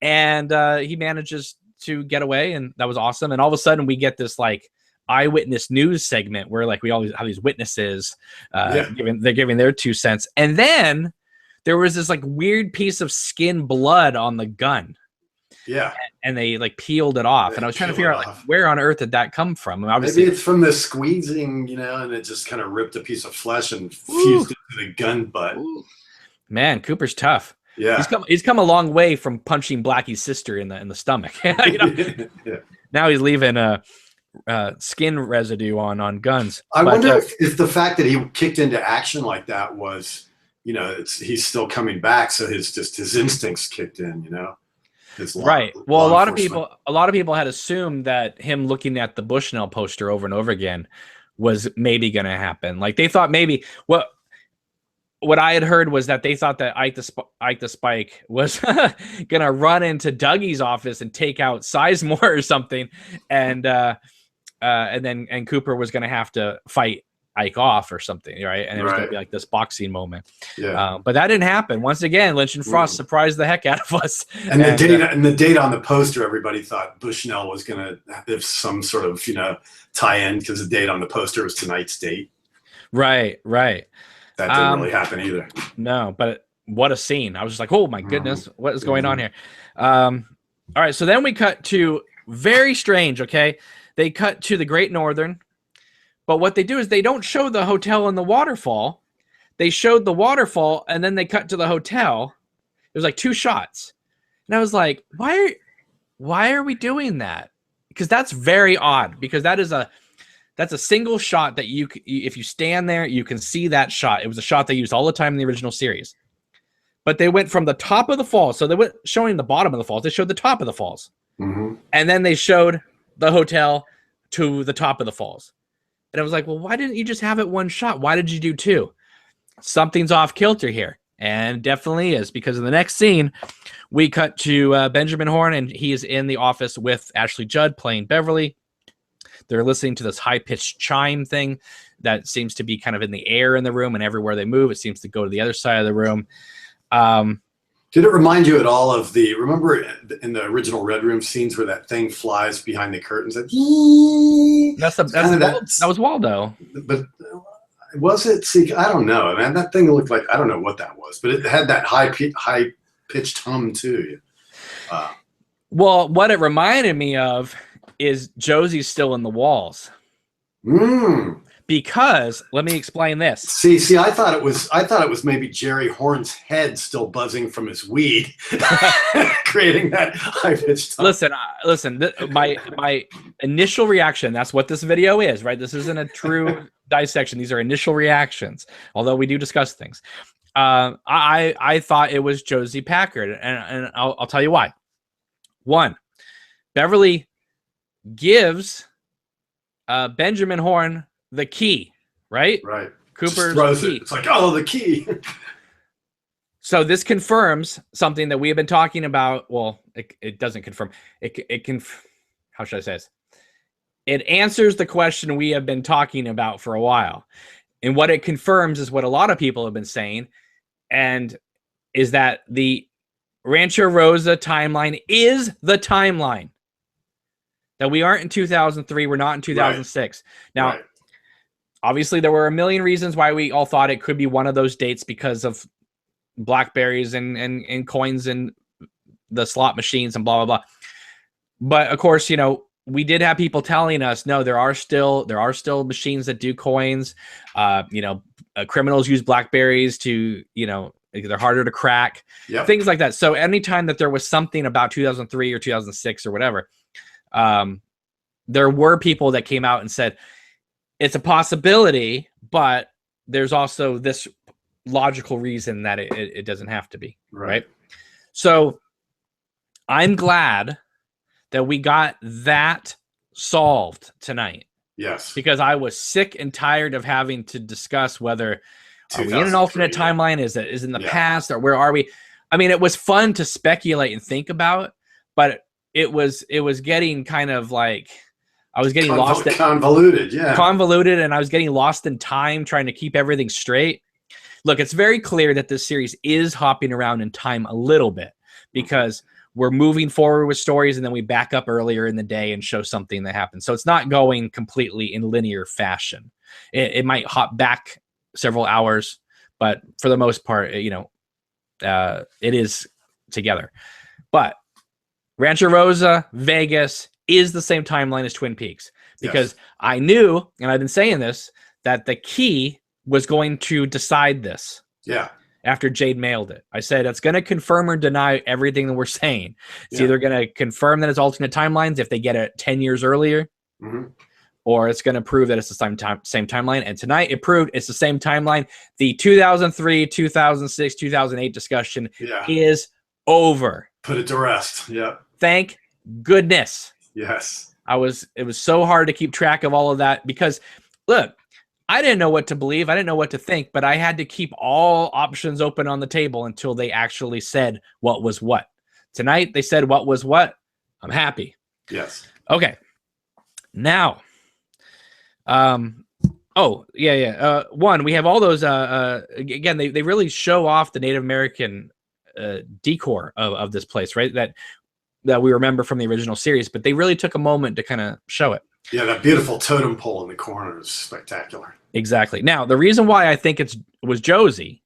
A: And he manages to get away, and that was awesome. And all of a sudden we get this like eyewitness news segment where like we always have these witnesses they're giving their 2 cents. And then there was this like weird piece of skin blood on the gun.
B: Yeah,
A: and they like peeled it off, and I was trying to figure out like where on earth did that come from. And obviously,
B: maybe it's from the squeezing, and it just kind of ripped a piece of flesh and fused it to the gun butt.
A: Man, Cooper's tough.
B: Yeah,
A: he's come a long way from punching Blackie's sister in the stomach. Yeah. Now he's leaving skin residue on guns.
B: I wonder if the fact that he kicked into action like that was, he's still coming back, so his instincts kicked in,
A: Right. Well, a lot of people had assumed that him looking at the Bushnell poster over and over again was maybe going to happen. Like they thought maybe what I had heard was that they thought that Ike the Spike was going to run into Dougie's office and take out Sizemore or something, and then Cooper was going to have to fight Ike off or something, right? And it was going to be like this boxing moment. Yeah. But that didn't happen. Once again, Lynch and Frost surprised the heck out of us.
B: And the date on the poster, everybody thought Bushnell was going to have some sort of, tie-in because the date on the poster was tonight's date.
A: Right.
B: That didn't really happen either.
A: No, but what a scene. I was just like, oh my goodness, what is going on here? All right, so then we cut to very strange, okay? They cut to the Great Northern. But what they do is they don't show the hotel and the waterfall. They showed the waterfall, and then they cut to the hotel. It was like 2 shots. And I was like, why are we doing that? Because that's very odd, because that's a single shot that if you stand there, you can see that shot. It was a shot they used all the time in the original series. But they went from the top of the falls. So they weren't showing the bottom of the falls. They showed the top of the falls. Mm-hmm. And then they showed the hotel to the top of the falls. And I was like, well, why didn't you just have it 1 shot? Why did you do 2? Something's off kilter here. And definitely is, because in the next scene, we cut to Benjamin Horne, and he is in the office with Ashley Judd playing Beverly. They're listening to this high-pitched chime thing that seems to be kind of in the air in the room, and everywhere they move, it seems to go to the other side of the room.
B: Did it remind you at all of remember in the original Red Room scenes where that thing flies behind the curtains? That
A: was Waldo.
B: But was it? See, I don't know, man. That thing looked like, I don't know what that was, but it had that high-pitched hum too.
A: Well, what it reminded me of is Josie's still in the walls. Because let me explain this.
B: See, I thought it was maybe Jerry Horne's head still buzzing from his weed, creating that high pitched.
A: Listen. My initial reaction. That's what this video is, right? This isn't a true dissection. These are initial reactions. Although we do discuss things. I thought it was Josie Packard, and I'll tell you why. 1, Beverly gives Benjamin Horne the key, right?
B: Right.
A: Cooper's
B: throws
A: key.
B: It's like, oh, the key.
A: So this confirms something that we have been talking about. Well, it doesn't confirm. It can. How should I say this? It answers the question we have been talking about for a while, and what it confirms is what a lot of people have been saying, and is that the Rancho Rosa timeline is the timeline. That we aren't in 2003. We're not in 2006. Now, obviously, there were a million reasons why we all thought it could be one of those dates because of Blackberries and coins and the slot machines and blah, blah, blah. But, of course, we did have people telling us, no, there are still machines that do coins. Criminals use Blackberries to, they're harder to crack, things like that. So anytime that there was something about 2003 or 2006 or whatever, there were people that came out and said, it's a possibility, but there's also this logical reason that it doesn't have to be. Right. So I'm glad that we got that solved tonight.
B: Yes.
A: Because I was sick and tired of having to discuss whether are we in an alternate timeline? Is it in the past, or where are we? I mean, it was fun to speculate and think about, but it was getting kind of like I was getting
B: convoluted,
A: and I was getting lost in time trying to keep everything straight. Look, it's very clear that this series is hopping around in time a little bit because we're moving forward with stories and then we back up earlier in the day and show something that happened. So it's not going completely in linear fashion. It might hop back several hours, but for the most part, it is together. But Rancho Rosa, Vegas is the same timeline as Twin Peaks because I knew, and I've been saying this, that the key was going to decide this.
B: Yeah.
A: After Jade mailed it, I said it's going to confirm or deny everything that we're saying. It's either going to confirm that it's alternate timelines if they get it 10 years earlier, or it's going to prove that it's the same timeline. And tonight it proved it's the same timeline. The 2003, 2006, 2008 discussion is over.
B: Put it to rest. Yeah.
A: Thank goodness.
B: Yes.
A: It was so hard to keep track of all of that because look, I didn't know what to believe. I didn't know what to think, but I had to keep all options open on the table until they actually said what was what. Tonight, they said what was what. I'm happy.
B: Yes.
A: Okay. Now, one, we have all those, again, they really show off the Native American decor of this place, right? That we remember from the original series, but they really took a moment to kind of show it.
B: Yeah, that beautiful totem pole in the corner is spectacular.
A: Exactly. Now, the reason why I think it was Josie,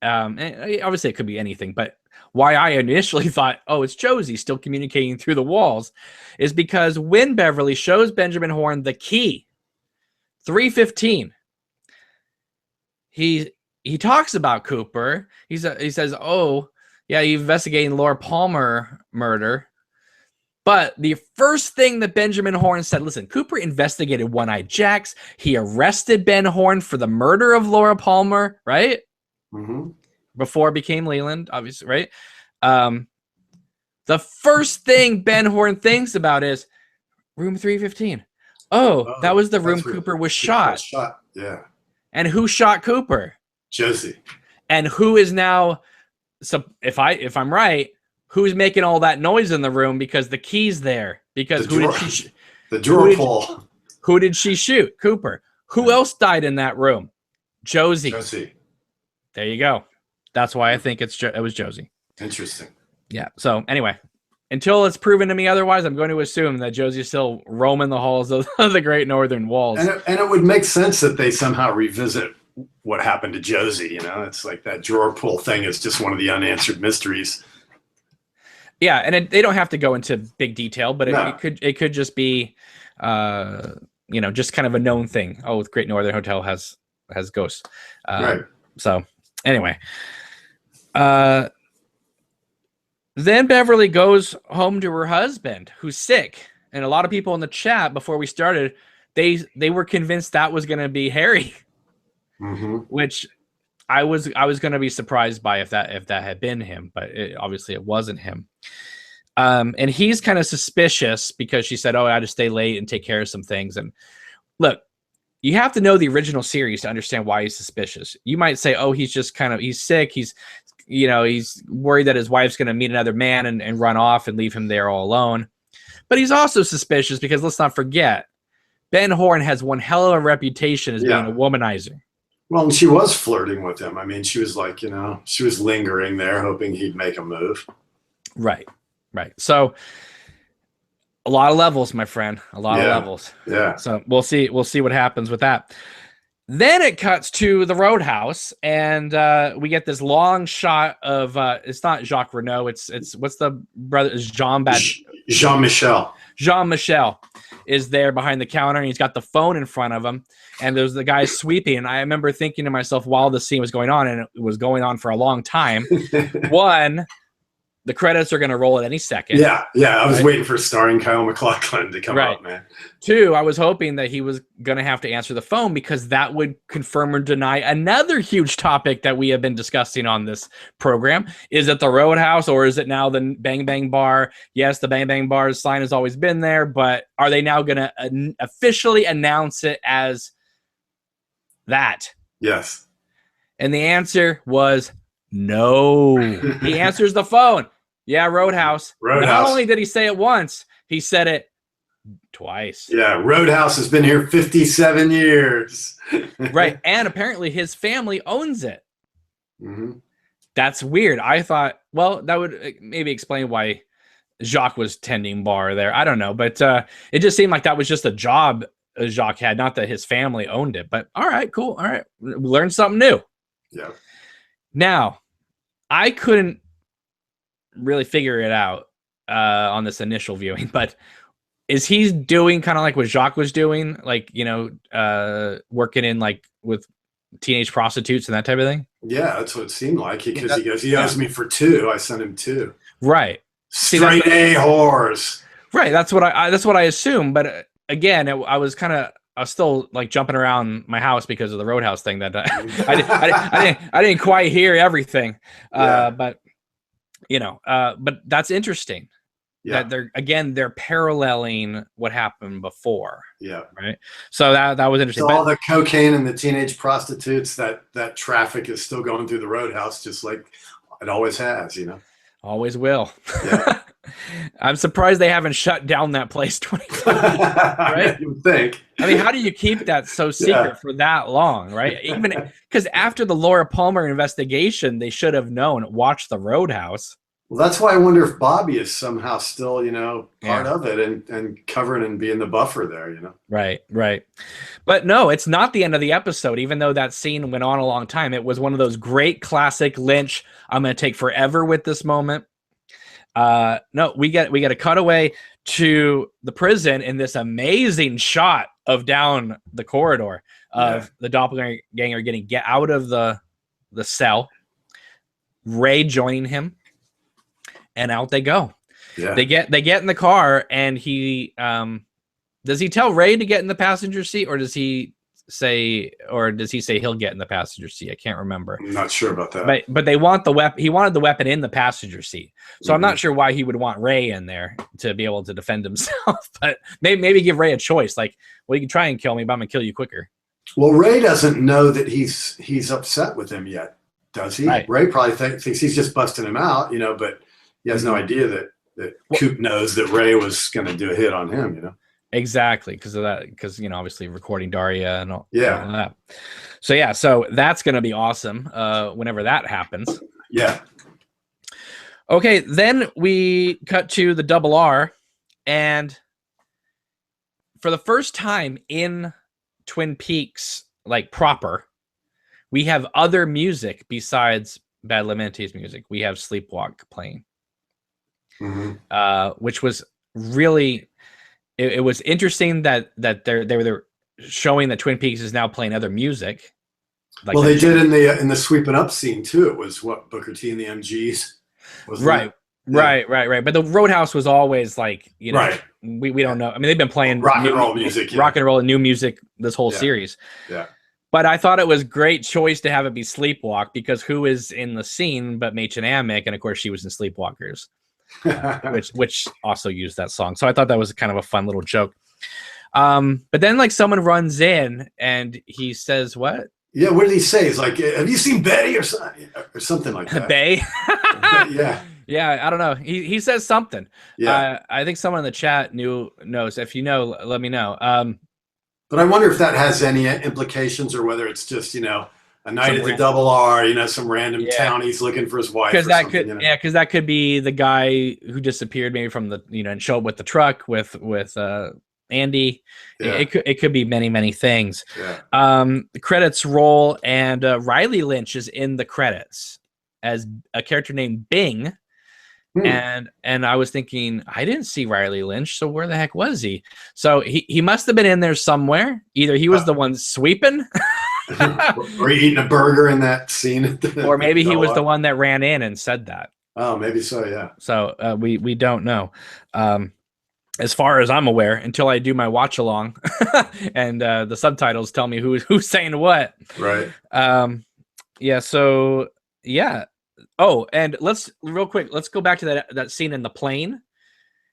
A: obviously it could be anything, but why I initially thought, oh, it's Josie still communicating through the walls, is because when Beverly shows Benjamin Horne the key, 315, he talks about Cooper. He says, oh, yeah, you're investigating Laura Palmer murder. But the first thing that Benjamin Horne said, listen, Cooper investigated One-Eyed Jacks. He arrested Ben Horne for the murder of Laura Palmer, right? Before it became Leland, obviously, right? The first thing Ben Horne thinks about is room 315. Oh, that was the room Cooper was shot.
B: Yeah.
A: And who shot Cooper?
B: Josie.
A: And who is now, so if I'm right, who's making all that noise in the room because the key's there? Because
B: the drawer pull.
A: Who did she shoot? Cooper. Who else died in that room? Josie. There you go. That's why I think it was Josie.
B: Interesting.
A: Yeah. So anyway, until it's proven to me otherwise, I'm going to assume that Josie's still roaming the halls of the Great Northern Walls.
B: And it would make sense that they somehow revisit what happened to Josie. It's like that drawer pull thing is just one of the unanswered mysteries.
A: Yeah, and they don't have to go into big detail, but it could just be, just kind of a known thing. Oh, the Great Northern Hotel has ghosts.
B: Right.
A: So anyway, then Beverly goes home to her husband, who's sick, and a lot of people in the chat before we started, they were convinced that was going to be Harry, which I was going to be surprised by if that had been him, but obviously it wasn't him. And he's kind of suspicious because she said, oh, I had to stay late and take care of some things. And look, you have to know the original series to understand why he's suspicious. You might say, oh, he's sick. He's worried that his wife's going to meet another man and run off and leave him there all alone. But he's also suspicious because let's not forget, Ben Horne has one hell of a reputation as being a womanizer.
B: Well, and she was flirting with him. I mean, she was like, she was lingering there, hoping he'd make a move.
A: Right. So a lot of levels, my friend. A lot of levels.
B: Yeah.
A: So we'll see what happens with that. Then it cuts to the Roadhouse, and we get this long shot of it's not Jacques Renault. It's what's the brother? It's
B: Jean-Michel.
A: Jean-Michel is there behind the counter, and he's got the phone in front of him, and there's the guy sweeping. And I remember thinking to myself while the scene was going on, and it was going on for a long time. One, the credits are going to roll at any second.
B: Yeah. I was waiting for starring Kyle MacLachlan to come up, man.
A: Two, I was hoping that he was going to have to answer the phone because that would confirm or deny another huge topic that we have been discussing on this program. Is it the Roadhouse or is it now the Bang Bang Bar? Yes, the Bang Bang Bar sign has always been there, but are they now going to officially announce it as that?
B: Yes.
A: And the answer was no. He answers the phone. Yeah, Roadhouse. Not only did he say it once, he said it twice.
B: Yeah, Roadhouse has been here 57 years.
A: Right, and apparently his family owns it.
B: Mm-hmm.
A: That's weird. I thought, well, that would maybe explain why Jacques was tending bar there. I don't know, but it just seemed like that was just a job Jacques had, not that his family owned it. But all right, cool. All right, learn something new.
B: Yeah.
A: Now, I couldn't really figure it out on this initial viewing, but is he doing kind of like what Jacques was doing, like, working in like with teenage prostitutes and that type of thing?
B: Yeah, that's what it seemed like. Because he goes, he owes me for 2. I sent him 2.
A: Right.
B: Straight A whores.
A: Right. That's what I assume. But again, I was still like jumping around my house because of the Roadhouse thing. That I didn't quite hear everything. But that's interesting. Yeah. That they're paralleling what happened before.
B: Yeah.
A: Right. So that was interesting.
B: So all the cocaine and the teenage prostitutes, that traffic is still going through the Roadhouse, just like it always has,
A: Always will.
B: Yeah.
A: I'm surprised they haven't shut down that place 25 years, right?
B: You would think.
A: I mean, how do you keep that so secret for that long, right? Even because after the Laura Palmer investigation, they should have known. Watch the Roadhouse.
B: Well, that's why I wonder if Bobby is somehow still, part of it and covering and being the buffer there,
A: Right. But no, it's not the end of the episode, even though that scene went on a long time. It was one of those great classic Lynch, I'm going to take forever with this moment. No, we get a cutaway to the prison in this amazing shot of down the corridor of the doppelganger getting out of the cell, Ray joining him, and out they go. Yeah. They get in the car, and he does he tell Ray to get in the passenger seat, or does he say he'll get in the passenger seat? I can't remember.
B: I'm not sure about that.
A: But they want the weapon. He wanted the weapon in the passenger seat. So I'm not sure why he would want Ray in there to be able to defend himself. But maybe give Ray a choice. Like, well, you can try and kill me, but I'm gonna kill you quicker.
B: Well, Ray doesn't know that he's upset with him yet, does he? Right. Ray probably thinks he's just busting him out, but he has no idea that Coop knows that Ray was going to do a hit on him,
A: Exactly, because of that, because obviously recording Daria and all that. So that's going to be awesome whenever that happens.
B: Yeah.
A: Okay, then we cut to the Double R, and for the first time in Twin Peaks, like proper, we have other music besides Badalamenti's music. We have Sleepwalk playing. Which was really, it was interesting that they were showing that Twin Peaks is now playing other music.
B: Like they did in the sweeping up scene too. It was what Booker T and the MGs.
A: Right. But the Roadhouse was always like, we don't know. I mean, they've been playing
B: rock and roll music,
A: rock and roll and new music this whole series.
B: Yeah.
A: But I thought it was great choice to have it be Sleepwalk, because who is in the scene but Machen Amick, and of course she was in Sleepwalkers. which also used that song. So I thought that was kind of a fun little joke. But then like someone runs in and he says, what?
B: Yeah, what did he say? He's like, have you seen Betty or something like that?
A: Bay?
B: Yeah.
A: Yeah, I don't know. He says something.
B: Yeah.
A: I think someone in the chat knows. If you know, let me know.
B: But I wonder if that has any implications, or whether it's just, A night at the Double R, you know, some random
A: Yeah.
B: townie's looking for his wife.
A: Because
B: or
A: that
B: something,
A: could,
B: you know?
A: yeah, because that could be the guy who disappeared maybe from the, you know, and show up with the truck with Andy.
B: Yeah.
A: It could be many things.
B: Yeah.
A: The credits roll, and Riley Lynch is in the credits as a character named Bing. And I was thinking, I didn't see Riley Lynch, so where the heck was he? So he must have been in there somewhere. Either he was the one sweeping,
B: or eating a burger in that scene,
A: or maybe he was the one that ran in and said that.
B: Oh, maybe so. Yeah.
A: So we don't know. As far as I'm aware, until I do my watch along, and the subtitles tell me who's saying what.
B: Right.
A: Yeah. So yeah. Oh, and let's go back to that scene in the plane,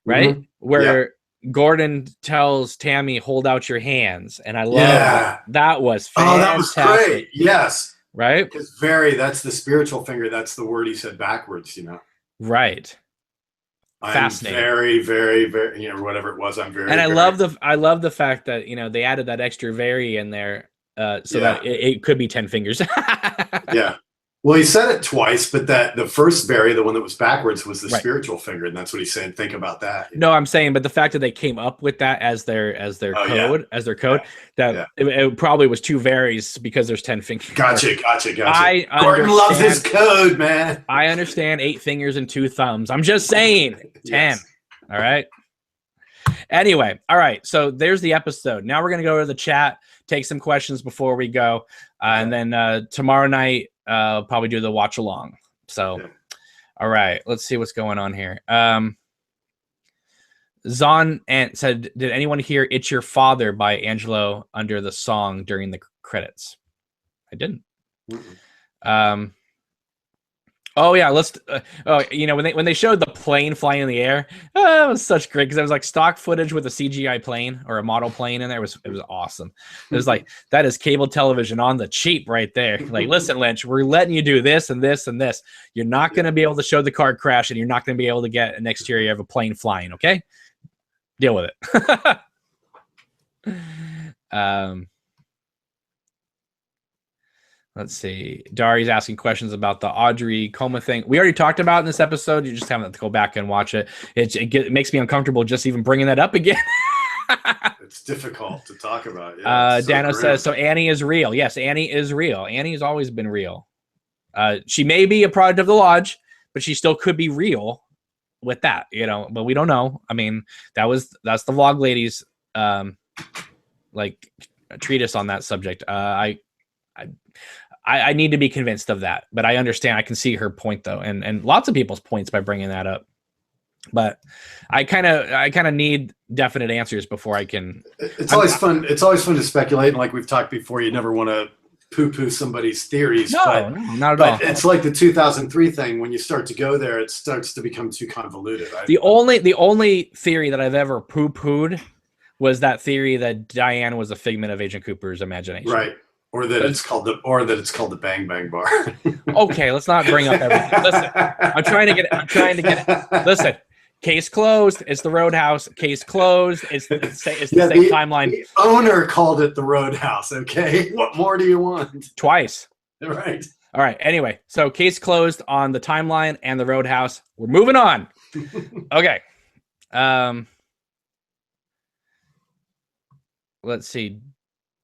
A: right? Where Gordon tells Tammy, "Hold out your hands," and I love that was fantastic.
B: Oh, that was great. Yes.
A: Right.
B: Because that's the spiritual finger. That's the word he said backwards. You know.
A: Right. Fascinating.
B: I'm very, very, very, you know, whatever it was. I'm very.
A: And I love the fact that, you know, they added that extra very in there, so that it could be 10 fingers.
B: Yeah. Well, he said it twice, but the first very, the one that was backwards, was the spiritual finger, and that's what he's saying. Think about that.
A: No, I'm saying, but the fact that they came up with that as their code, it probably was 2 varies because there's 10 fingers.
B: Gotcha. Gordon loves his code, man.
A: I understand 8 fingers and 2 thumbs. I'm just saying 10.
B: Yes.
A: All right. Anyway, all right. So there's the episode. Now we're gonna go to the chat, take some questions before we go, and then tomorrow night. Probably do the watch along. So, all right, let's see what's going on here. Zon Ant said, "Did anyone hear 'It's Your Father' by Angelo under the song during the credits?" I didn't. Oh yeah, let's. You know, when they showed the plane flying in the air, it was such great because it was like stock footage with a CGI plane or a model plane in there. It was awesome. It was like, that is cable television on the cheap right there. Like, listen, Lynch, we're letting you do this and this and this. You're not going to be able to show the car crash, and you're not going to be able to get an exterior of a plane flying. Okay, deal with it. Let's see. Dari's asking questions about the Audrey coma thing. We already talked about it in this episode. You just have to go back and watch it. It makes me uncomfortable just even bringing that up again.
B: It's difficult to talk about. Yeah,
A: Dano says, so Annie is real. Yes, Annie is real. Annie's always been real. She may be a product of the Lodge, but she still could be real with that, you know, but we don't know. I mean, that's the Vlog Ladies like treatise on that subject. I need to be convinced of that, but I understand. I can see her point though, and lots of people's points by bringing that up. But I kind of need definite answers before I can.
B: It's always fun. It's always fun to speculate, and like we've talked before, you never want to poo-poo somebody's theories.
A: No, not at all.
B: It's like the 2003 thing. When you start to go there, it starts to become too convoluted.
A: The only theory that I've ever poo-pooed was that theory that Diane was a figment of Agent Cooper's imagination.
B: Right. Or that it's called the Bang Bang Bar.
A: Okay, let's not bring up everything. Listen, I'm trying to get it. Listen, case closed. It's the Roadhouse. Case closed. It's the same timeline.
B: The owner called it the Roadhouse. Okay, what more do you want?
A: Twice.
B: Right.
A: All right. Anyway, so case closed on the timeline and the Roadhouse. We're moving on. Okay. Let's see.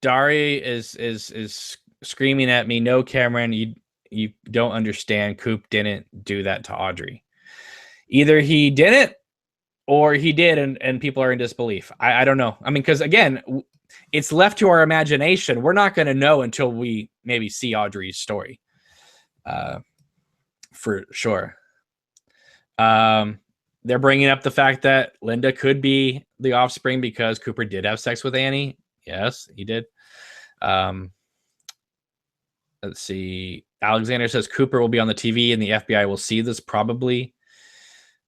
A: Dari is screaming at me. No, Cameron, you don't understand. Coop didn't do that to Audrey. Either he didn't or he did, and people are in disbelief. I don't know. I mean, because again, it's left to our imagination. We're not going to know until we maybe see Audrey's story. For sure. They're bringing up the fact that Linda could be the offspring because Cooper did have sex with Annie. Yes, he did. Let's see. Alexander says Cooper will be on the TV and the FBI will see this probably.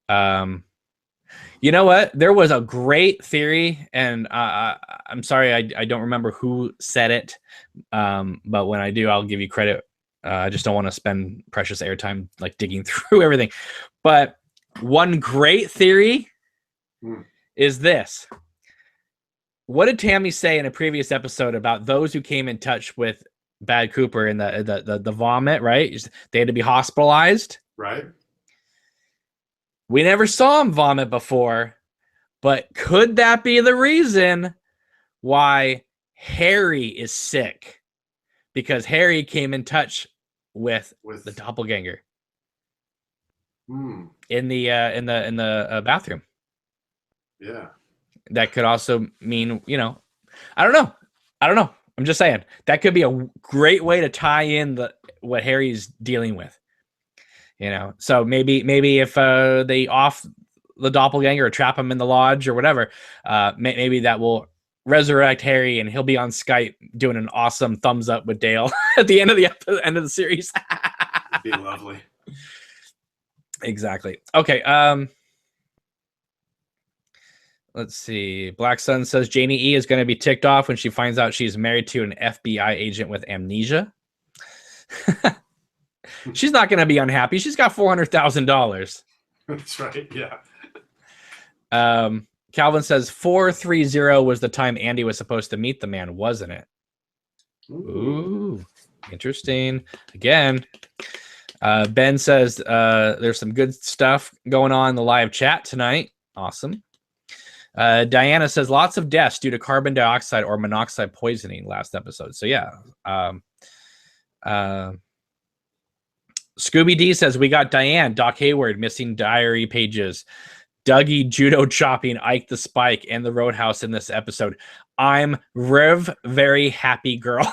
A: You know what? There was a great theory, and I'm sorry, I don't remember who said it. But when I do, I'll give you credit. I just don't want to spend precious airtime like digging through everything. But one great theory is this. What did Tammy say in a previous episode about those who came in touch with Bad Cooper and the vomit, right? They had to be hospitalized.
B: Right.
A: We never saw him vomit before, but could that be the reason why Harry is sick? Because Harry came in touch with the doppelganger in the bathroom.
B: Yeah.
A: That could also mean, I don't know. I'm just saying that could be a great way to tie in what Harry's dealing with. So maybe if they off the doppelganger or trap him in the lodge or whatever, maybe that will resurrect Harry and he'll be on Skype doing an awesome thumbs up with Dale at the end of the series.
B: It'd be lovely.
A: Exactly. Okay. Let's see. Black Sun says Janie E is going to be ticked off when she finds out she's married to an FBI agent with amnesia. She's not going to be unhappy. She's got $400,000.
B: That's right. Yeah.
A: Calvin says 430 was the time Andy was supposed to meet the man, wasn't it? Ooh, interesting. Again, Ben says there's some good stuff going on in the live chat tonight. Awesome. Diana says lots of deaths due to carbon dioxide or monoxide poisoning last episode. So yeah. Scooby D says we got Diane, Doc Hayward, missing diary pages, Dougie judo chopping Ike the Spike, and the Roadhouse in this episode. I'm very happy girl.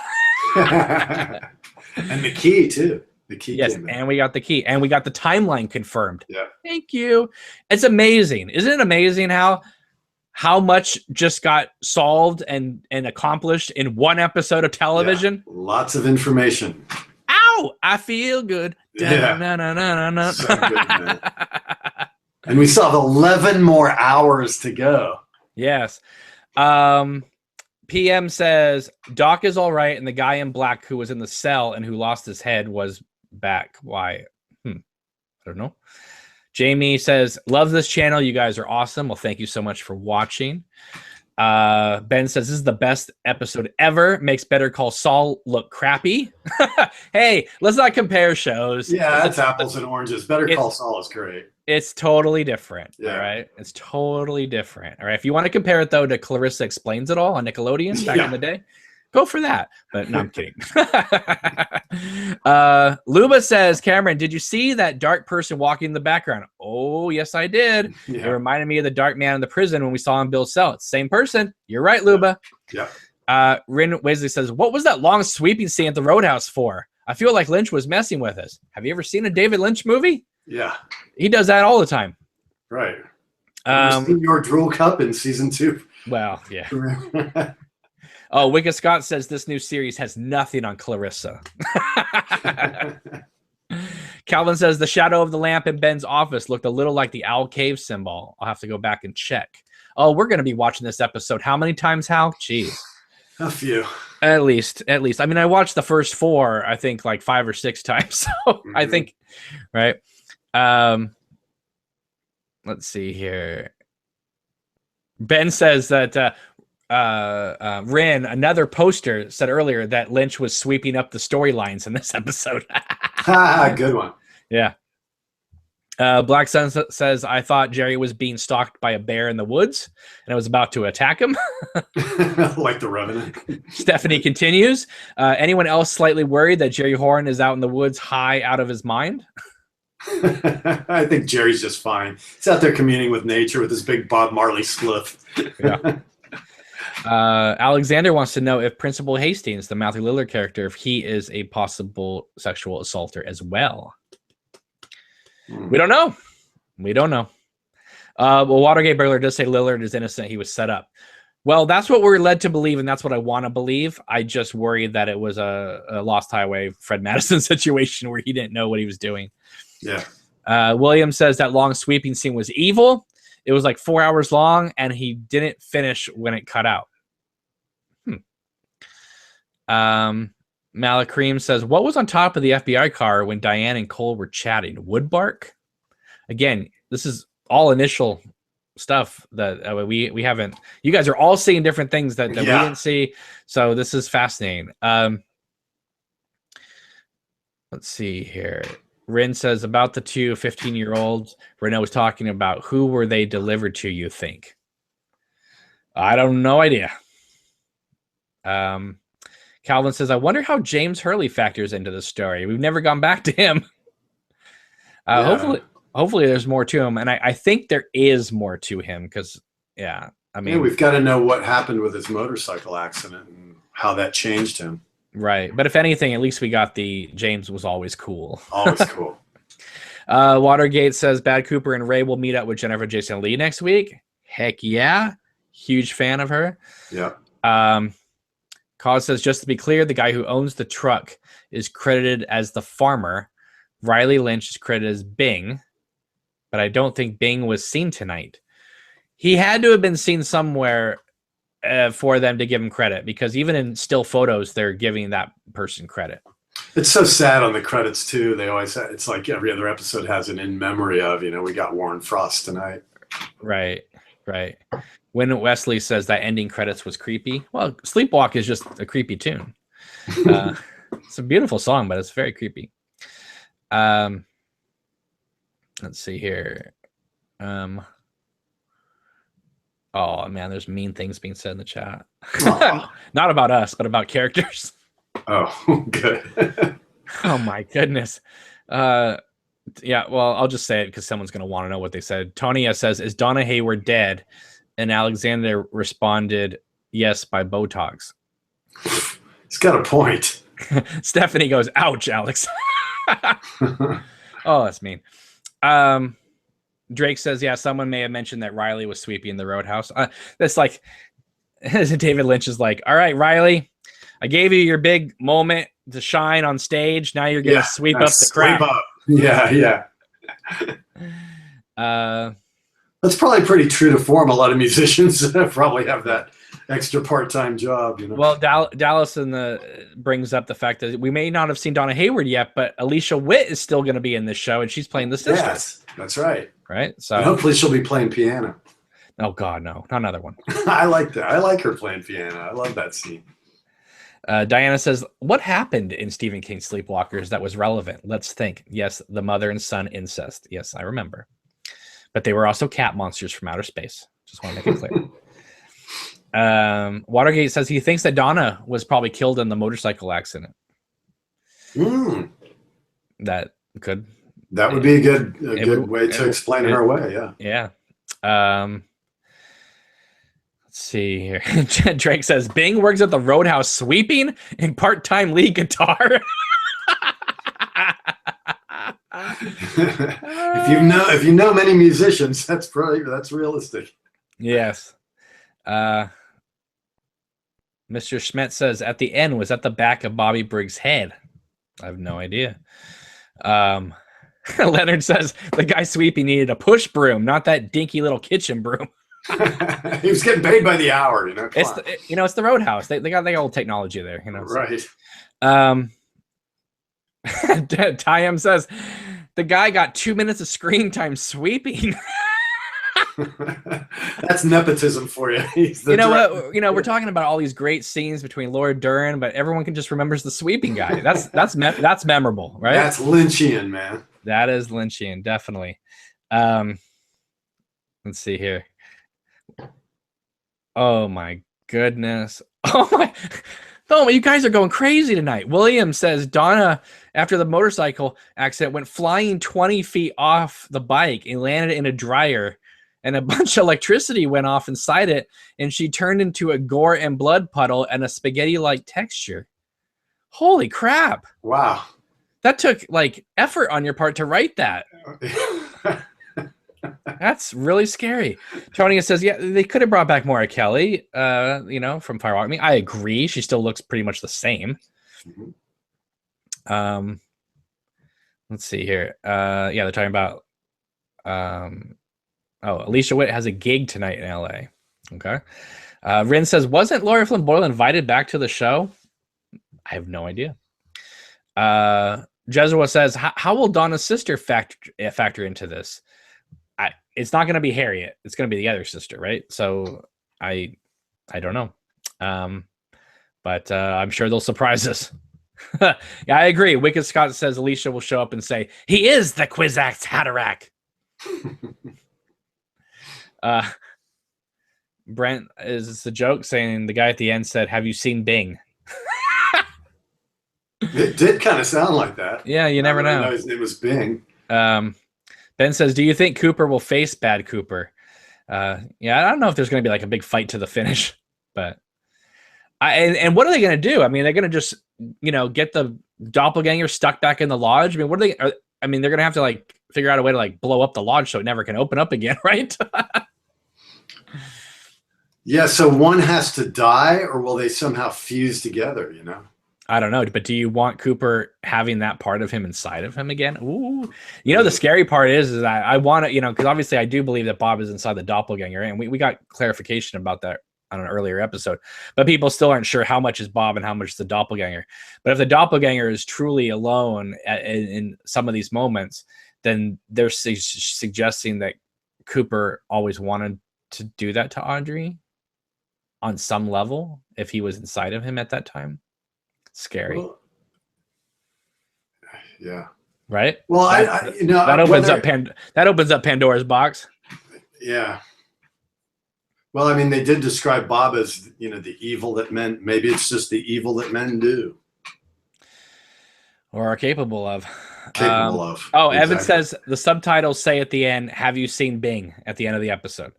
B: And the key too. The key.
A: Yes, and we got the key, and we got the timeline confirmed.
B: Yeah.
A: Thank you. It's amazing. Isn't it amazing how much just got solved and accomplished in one episode of television?
B: Yeah, lots of information.
A: Ow! I feel good.
B: Yeah.
A: So
B: good, man. And we still have 11 more hours to go.
A: Yes. PM says Doc is all right, and the guy in black who was in the cell and who lost his head was back. Why? I don't know. Jamie says, love this channel. You guys are awesome. Well, thank you so much for watching. Ben says, this is the best episode ever. Makes Better Call Saul look crappy. Hey, let's not compare shows.
B: Yeah, that's apples and oranges. Better Call Saul is great.
A: It's totally different.
B: Yeah.
A: All right. It's totally different. All right. If you want to compare it, though, to Clarissa Explains It All on Nickelodeon back in the day, go for that. But no, I'm kidding. Luba says, Cameron, did you see that dark person walking in the background? Oh, yes, I did.
B: Yeah.
A: It reminded me of the dark man in the prison when we saw him Bill Cell. It's the same person. You're right, Luba.
B: Yeah.
A: Rin Wesley says, what was that long sweeping scene at the Roadhouse for? I feel like Lynch was messing with us. Have you ever seen a David Lynch movie?
B: Yeah.
A: He does that all the time.
B: Right. Your drool cup in season 2.
A: Well, yeah. Oh, Wicked Scott says this new series has nothing on Clarissa. Calvin says the shadow of the lamp in Ben's office looked a little like the owl cave symbol. I'll have to go back and check. Oh, we're going to be watching this episode. How many times, Hal? Jeez.
B: A few.
A: At least. I mean, I watched the first 4, I think, like 5 or 6 times. So I think, right. Let's see here. Ben says that Rin, another poster, said earlier that Lynch was sweeping up the storylines in this episode.
B: Good one.
A: Yeah. Black Sun says, I thought Jerry was being stalked by a bear in the woods and I was about to attack him.
B: Like the Revenant.
A: Stephanie continues. Anyone else slightly worried that Jerry Horn is out in the woods high out of his mind?
B: I think Jerry's just fine. He's out there communing with nature with his big Bob Marley spliff.
A: Yeah. Alexander wants to know if Principal Hastings, the Matthew Lillard character, if he is a possible sexual assaulter as well. We don't know. Well, Watergate burglar does say Lillard is innocent. He was set up. Well, that's what we're led to believe, and that's what I want to believe. I just worried that it was a Lost Highway Fred Madison situation where he didn't know what he was doing.
B: Yeah.
A: William says that long sweeping scene was evil. It was like 4 hours long, and he didn't finish when it cut out. Malakreem says, what was on top of the FBI car when Diane and Cole were chatting? Wood bark? Again, this is all initial stuff that we haven't. You guys are all seeing different things that we didn't see. So this is fascinating. Let's see here. Rin says about the two 15-year-olds Renault was talking about. Who were they delivered to, you think? I don't no idea. Calvin says, I wonder how James Hurley factors into the story. We've never gone back to him. Hopefully there's more to him. And I think there is more to him because, I mean,
B: we've got to know what happened with his motorcycle accident and how that changed him.
A: Right. But if anything, at least we got the James was always cool.
B: Always cool.
A: Watergate says Bad Cooper and Ray will meet up with Jennifer Jason Leigh next week. Heck yeah. Huge fan of her.
B: Yeah.
A: Cause says, just to be clear, the guy who owns the truck is credited as the farmer. Riley Lynch is credited as Bing, but I don't think Bing was seen tonight. He had to have been seen somewhere for them to give him credit, because even in still photos, they're giving that person credit.
B: It's so sad on the credits too. They always it's like every other episode has an in memory of, we got Warren Frost tonight.
A: Right. When Wesley says that ending credits was creepy, well, Sleepwalk is just a creepy tune. It's a beautiful song, but it's very creepy. Let's see here. Oh man, there's mean things being said in the chat. Not about us, but about characters.
B: Oh, good.
A: Oh my goodness. Yeah, well, I'll just say it because someone's going to want to know what they said. Tonya says, is Donna Hayward dead? And Alexander responded, yes, by Botox.
B: He's got a point.
A: Stephanie goes, ouch, Alex. Oh, that's mean. Drake says, yeah, someone may have mentioned that Riley was sweeping the roadhouse. That's like, David Lynch is like, all right, Riley, I gave you your big moment to shine on stage. Now you're going to sweep up the crap.
B: Yeah. That's probably pretty true to form. A lot of musicians probably have that extra part-time job.
A: Well, Dallas brings up the fact that we may not have seen Donna Hayward yet, but Alicia Witt is still going to be in this show, and she's playing the sister.
B: Yes, that's right.
A: Right. So
B: and hopefully she'll be playing piano.
A: Oh God, no, not another one.
B: I like that. I like her playing piano. I love that scene.
A: Diana says, what happened in Stephen King's Sleepwalkers that was relevant? Let's think. Yes, the mother and son incest. Yes, I remember. But they were also cat monsters from outer space. Just want to make it clear. Watergate says he thinks that Donna was probably killed in the motorcycle accident. That
B: would be a good way to explain her away.
A: Yeah. Let's see here. Drake says Bing works at the Roadhouse sweeping and part-time lead guitar.
B: If you know many musicians, that's realistic.
A: Yes. Mr. Schmidt says at the end was at the back of Bobby Briggs' head. I have no idea. Leonard says the guy sweeping needed a push broom, not that dinky little kitchen broom.
B: He was getting paid by the hour,
A: It's the Roadhouse. They got the old technology there,
B: Right.
A: Tyam says the guy got 2 minutes of screen time sweeping.
B: That's nepotism for you.
A: We're talking about all these great scenes between Laura Dern, but everyone can just remembers the sweeping guy. That's memorable, right?
B: That's Lynchian, man.
A: That is Lynchian, definitely. Let's see here. Oh my goodness. Oh, you guys are going crazy tonight. William says Donna, after the motorcycle accident, went flying 20 feet off the bike and landed in a dryer, and a bunch of electricity went off inside it, and she turned into a gore and blood puddle and a spaghetti-like texture. Holy crap.
B: Wow.
A: That took effort on your part to write that. That's really scary. Tony says, yeah, they could have brought back Maura Kelly, from Firewalk. I mean, I agree. She still looks pretty much the same. Mm-hmm. Let's see here. They're talking about, Alicia Witt has a gig tonight in LA. Okay. Rin says, wasn't Laura Flynn Boyle invited back to the show? I have no idea. Jesua says, how will Donna's sister factor into this? It's not going to be Harriet. It's going to be the other sister, right? So I don't know. But I'm sure they'll surprise us. Yeah, I agree. Wicked Scott says Alicia will show up and say, he is the Kwisatz Haderach. Brent is the joke saying the guy at the end said, have you seen Bing?
B: It did kind of sound like that.
A: Yeah, you never know.
B: His name was Bing.
A: Ben says, do you think Cooper will face Bad Cooper? Yeah, I don't know if there's going to be like a big fight to the finish, but and what are they going to do? I mean, they're going to just, get the doppelganger stuck back in the lodge. I mean, they're going to have to like figure out a way to like blow up the lodge so it never can open up again, right?
B: Yeah, so one has to die, or will they somehow fuse together,
A: I don't know, but do you want Cooper having that part of him inside of him again? Ooh, the scary part is that I want to, because obviously I do believe that Bob is inside the doppelganger, and we got clarification about that on an earlier episode, but people still aren't sure how much is Bob and how much is the doppelganger. But if the doppelganger is truly alone in some of these moments, then they're suggesting that Cooper always wanted to do that to Audrey on some level if he was inside of him at that time. Scary.
B: Well, yeah.
A: Right.
B: Well,
A: that opens up Pandora's box.
B: Yeah. Well, I mean, they did describe Bob as, the evil that men, maybe it's just the evil that men do.
A: Or are capable of.
B: Oh,
A: exactly. Evan says the subtitles say at the end, have you seen Bing at the end of the episode?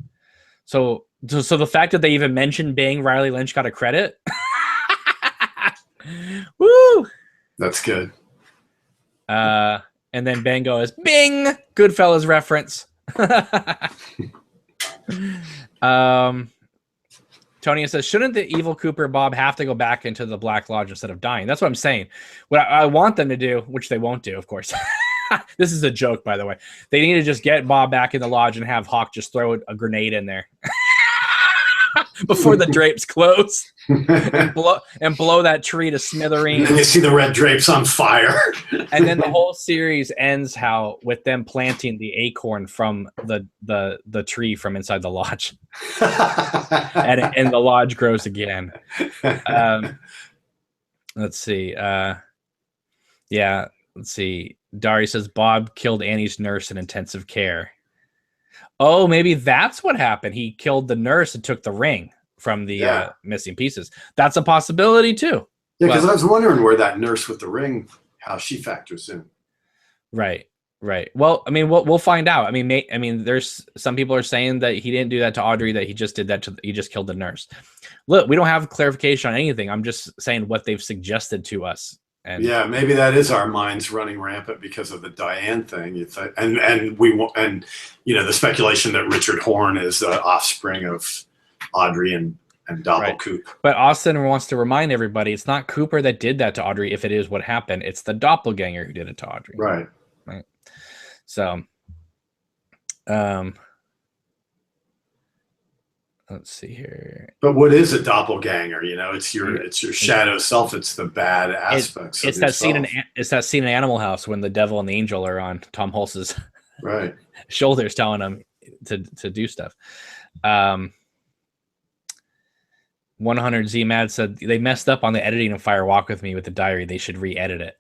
A: So the fact that they even mentioned Bing, Riley Lynch got a credit. Woo!
B: That's good.
A: And then Ben goes, Bing! Goodfellas reference. Tony says, shouldn't the evil Cooper Bob have to go back into the Black Lodge instead of dying? That's what I'm saying. What I want them to do, which they won't do, of course. This is a joke, by the way. They need to just get Bob back in the lodge and have Hawk just throw a grenade in there. Before the drapes close and blow that tree to smithereens.
B: And then you see the red drapes on fire.
A: And then the whole series ends with them planting the acorn from the tree from inside the lodge. and the lodge grows again. Let's see. Let's see. Dari says Bob killed Annie's nurse in intensive care. Oh, maybe that's what happened. He killed the nurse and took the ring from the missing pieces. That's a possibility too.
B: Yeah, because I was wondering where that nurse with the ring, how she factors in.
A: Right. Well, I mean, we'll find out. I mean, there's some people are saying that he didn't do that to Audrey, that he just did that he just killed the nurse. Look, we don't have clarification on anything. I'm just saying what they've suggested to us. And
B: yeah, maybe that is our minds running rampant because of the Diane thing. And the speculation that Richard Horn is the offspring of Audrey and Doppelcoop.
A: But Austin wants to remind everybody, it's not Cooper that did that to Audrey. If it is what happened, it's the doppelganger who did it to Audrey.
B: Right.
A: So, let's see here.
B: But what is a doppelganger? It's your shadow self. It's the bad aspects.
A: It's that scene in Animal House when the devil and the angel are on Tom Hulce's shoulders, telling him to do stuff. 100Z Mad said they messed up on the editing of Fire Walk with Me with the diary. They should re-edit it.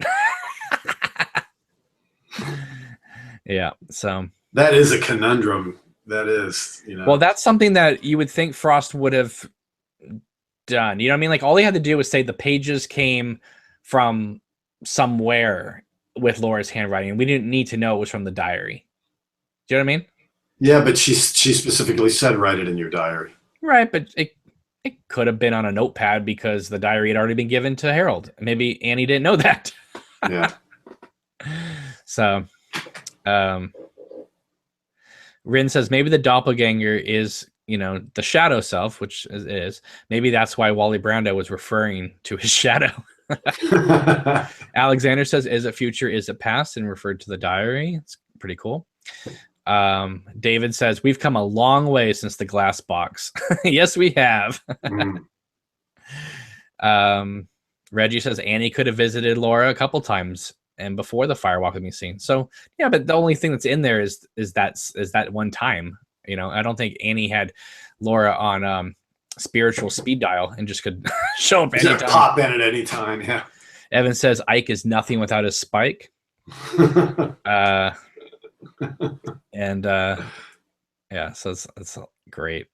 A: Yeah. So
B: that is a conundrum. That is,
A: Well, that's something that you would think Frost would have done. You know what I mean? Like, all they had to do was say the pages came from somewhere with Laura's handwriting. We didn't need to know it was from the diary. Do you know what I mean?
B: Yeah, but she specifically said write it in your diary.
A: Right, but it could have been on a notepad because the diary had already been given to Harold. Maybe Annie didn't know that.
B: Yeah.
A: So, Rin says maybe the doppelganger is, the shadow self, which is maybe that's why Wally Brando was referring to his shadow. Alexander says, is it future, is it past, and referred to the diary. It's pretty cool. David says, we've come a long way since the glass box. Yes, we have. Reggie says Annie could have visited Laura a couple times and before the Fire Walk with Me scene. So yeah, but the only thing that's in there is that one time. I don't think Annie had Laura on spiritual speed dial and just could show up anytime.
B: Pop in at any time. Yeah.
A: Evan says Ike is nothing without his spike. Yeah, so it's great.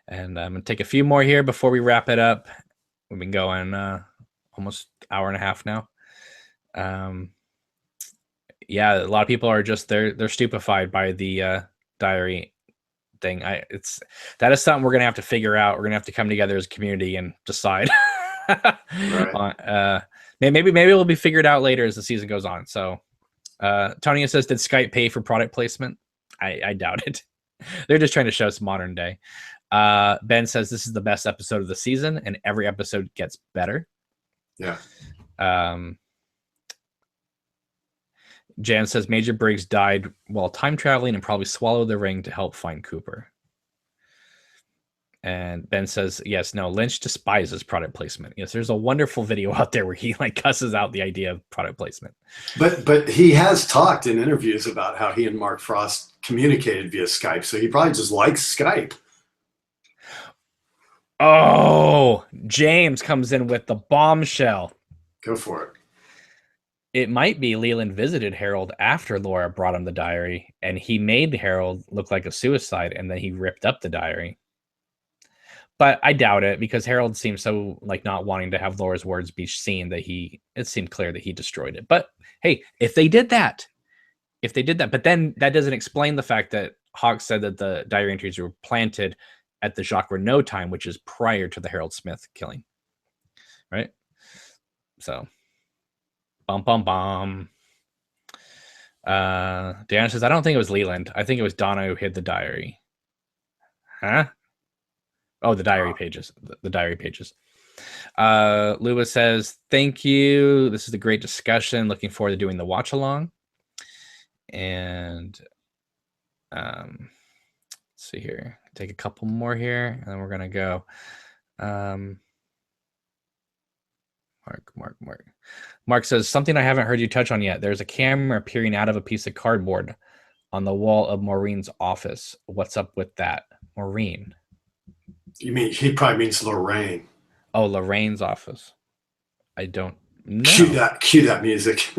A: And I'm gonna take a few more here before we wrap it up. We've been going almost hour and a half now. Yeah, a lot of people are just they're stupefied by the diary thing. That is something we're gonna have to figure out. We're gonna have to come together as a community and decide. Right. Maybe it'll be figured out later as the season goes on. So Tonya says, did Skype pay for product placement? I doubt it. They're just trying to show us modern day. Ben says this is the best episode of the season, and every episode gets better.
B: Yeah.
A: Jan says Major Briggs died while time traveling and probably swallowed the ring to help find Cooper. And Ben says, yes, no, Lynch despises product placement. Yes, there's a wonderful video out there where he like cusses out the idea of product placement.
B: But he has talked in interviews about how he and Mark Frost communicated via Skype, so he probably just likes Skype.
A: Oh, James comes in with the bombshell.
B: Go for it.
A: It might be Leland visited Harold after Laura brought him the diary, and he made Harold look like a suicide, and then he ripped up the diary. But I doubt it, because Harold seems so like not wanting to have Laura's words be seen that it seemed clear that he destroyed it. But hey, if they did that, but then that doesn't explain the fact that Hawk said that the diary entries were planted at the Jacques Renault time, which is prior to the Harold Smith killing. Right? So, Diana says, I don't think it was Leland. I think it was Donna who hid the diary. Huh? Oh, the diary pages. The diary pages. Lewis says, thank you. This is a great discussion. Looking forward to doing the watch along. And let's see here. Take a couple more here, and then we're gonna go. Mark says, something I haven't heard you touch on yet. There's a camera peering out of a piece of cardboard on the wall of Maureen's office. What's up with that? Maureen.
B: You mean he probably means Lorraine?
A: Oh, Lorraine's office. I don't know.
B: Cue that music.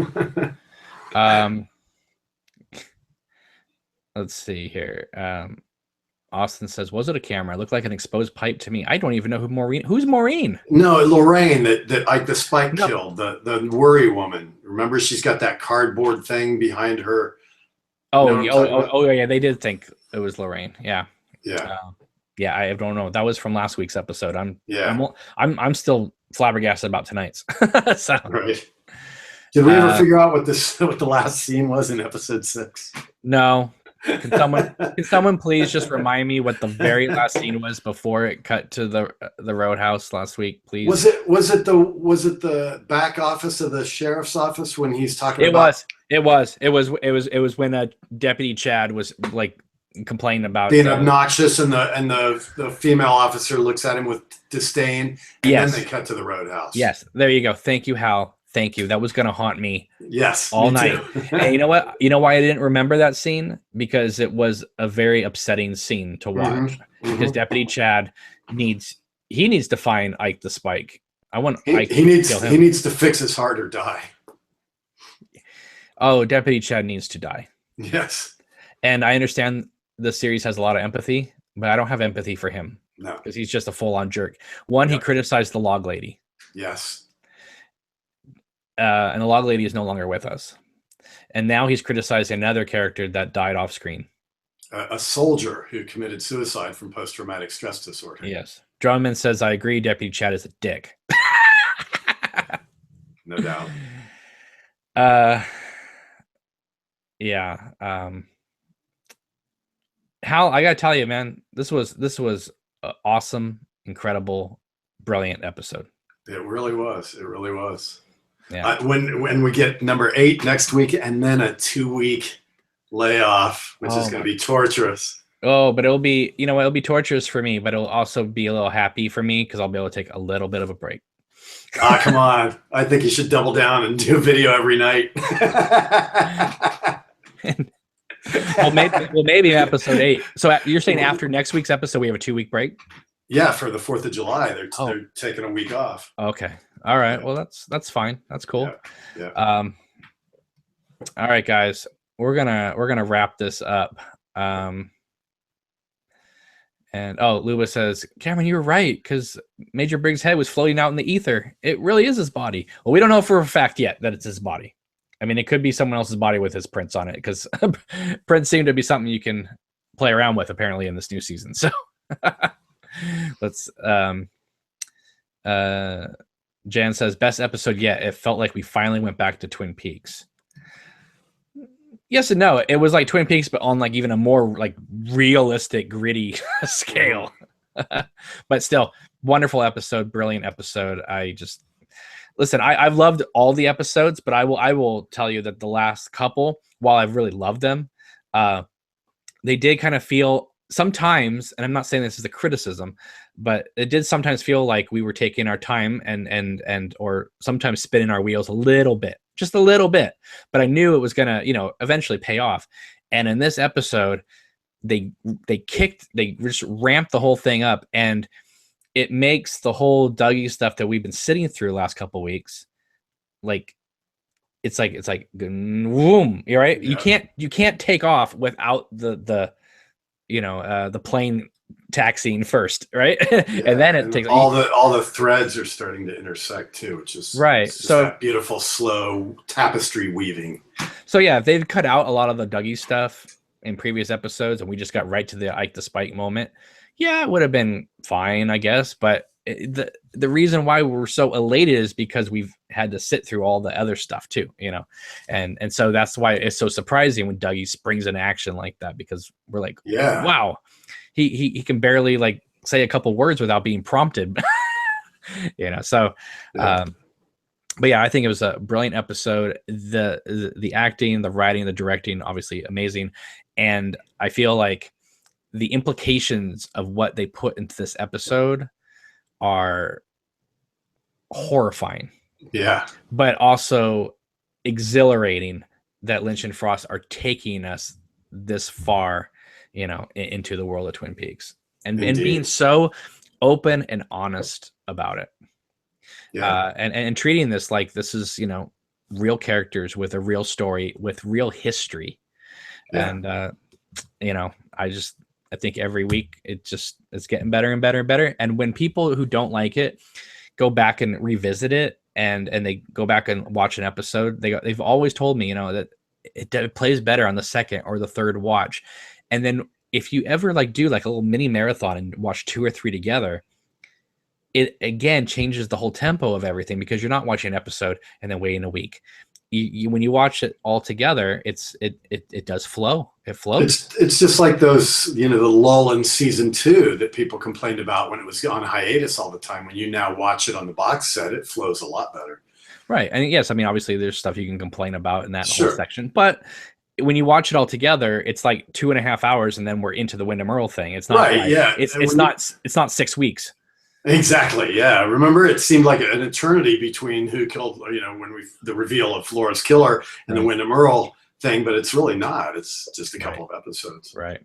A: Let's see here. Austin says, was it a camera? It looked like an exposed pipe to me. I don't even know who's Maureen.
B: No, Lorraine that Ike the Spike killed, the worry woman. Remember, she's got that cardboard thing behind her.
A: Oh, yeah, they did think it was Lorraine. Yeah.
B: Yeah.
A: I don't know. That was from last week's episode.
B: I'm
A: still flabbergasted about tonight's. So.
B: Right. Did we ever figure out what the last scene was in episode 6?
A: No. Can someone please just remind me what the very last scene was before it cut to the roadhouse last week, please?
B: Was it the back office of the sheriff's office when he's talking about?
A: It was when Deputy Chad was like complaining about
B: being obnoxious, and the female officer looks at him with disdain, and then they cut to the roadhouse.
A: Yes, there you go. Thank you, Hal. Thank you. That was going to haunt me.
B: Yes,
A: all night. And you know what? You know why I didn't remember that scene? Because it was a very upsetting scene to watch. Because Deputy Chad needs to find Ike the Spike. Ike to kill him.
B: He needs to fix his heart or die.
A: Oh, Deputy Chad needs to die.
B: Yes.
A: And I understand the series has a lot of empathy, but I don't have empathy for him.
B: No.
A: Because he's just a full-on jerk. He criticized the log lady.
B: Yes.
A: And the log lady is no longer with us. And now he's criticizing another character that died off screen.
B: A soldier who committed suicide from post-traumatic stress disorder.
A: Yes. Drummond says, I agree, Deputy Chad is a dick.
B: No doubt.
A: Yeah. Hal, I gotta tell you, man, this was an awesome, incredible, brilliant episode.
B: It really was. It really was.
A: Yeah.
B: When we get number 8 next week, and then a 2-week layoff, which is going to be torturous.
A: Oh, but it'll be torturous for me, but it'll also be a little happy for me because I'll be able to take a little bit of a break.
B: Come on. I think you should double down and do a video every night.
A: maybe episode 8. So you're saying after next week's episode, we have a 2-week break?
B: Yeah, for the 4th of July. They're taking a week off.
A: Okay. All right. Well, that's fine. That's cool.
B: Yeah.
A: All right, guys, we're gonna wrap this up. And Luba says, Cameron, you were right, because Major Briggs' head was floating out in the ether. It really is his body. Well, we don't know for a fact yet that it's his body. I mean, it could be someone else's body with his prints on it, because prints seem to be something you can play around with, apparently, in this new season. So let's Jan says, best episode yet. It felt like we finally went back to Twin Peaks. Yes and no. It was like Twin Peaks, but on like even a more like realistic, gritty scale. But still, wonderful episode, brilliant episode. I've loved all the episodes, but I will tell you that the last couple, while I've really loved them, they did kind of feel sometimes, and I'm not saying this is a criticism, but it did sometimes feel like we were taking our time and or sometimes spinning our wheels a little bit, just a little bit. But I knew it was gonna, eventually pay off. And in this episode, they just ramped the whole thing up, and it makes the whole Dougie stuff that we've been sitting through the last couple of weeks, like it's like boom, you're right. Yeah. You can't take off without the plane taxiing first, right? Yeah, and then it takes
B: all the threads are starting to intersect too, which is
A: right. So
B: that beautiful slow tapestry weaving.
A: So yeah, if they've cut out a lot of the Dougie stuff in previous episodes and we just got right to the Ike the Spike moment, yeah, it would have been fine, I guess. But the reason why we're so elated is because we've had to sit through all the other stuff too, and so that's why it's so surprising when Dougie springs into action like that, because we're like, yeah, wow, he can barely like say a couple words without being prompted, So, yeah. But yeah, I think it was a brilliant episode. The acting, the writing, the directing, obviously amazing, and I feel like the implications of what they put into this episode are horrifying.
B: Yeah.
A: But also exhilarating that Lynch and Frost are taking us this far, into the world of Twin Peaks and being so open and honest about it. Yeah. And treating this like this is, real characters with a real story, with real history. Yeah. And, I think every week it's getting better and better and better. And when people who don't like it go back and revisit it and they go back and watch an episode, they've always told me, that it plays better on the second or the third watch. And then if you ever do like a little mini marathon and watch 2 or 3 together, it again changes the whole tempo of everything, because you're not watching an episode and then waiting a week. When you watch it all together, it does flow. It flows.
B: It's just like those, the lull in season 2 that people complained about when it was on hiatus all the time. When you now watch it on the box set, it flows a lot better.
A: Right. And yes, I mean, obviously there's stuff you can complain about in that whole section, but when you watch it all together, it's like 2.5 hours and then we're into the Wyndham Earl thing. It's not right. Yeah. It's not 6 weeks.
B: Exactly. Yeah. Remember, it seemed like an eternity between who killed, the reveal of Flora's killer and the Wyndham Earl thing, but it's really not. It's just a couple of episodes.
A: Right.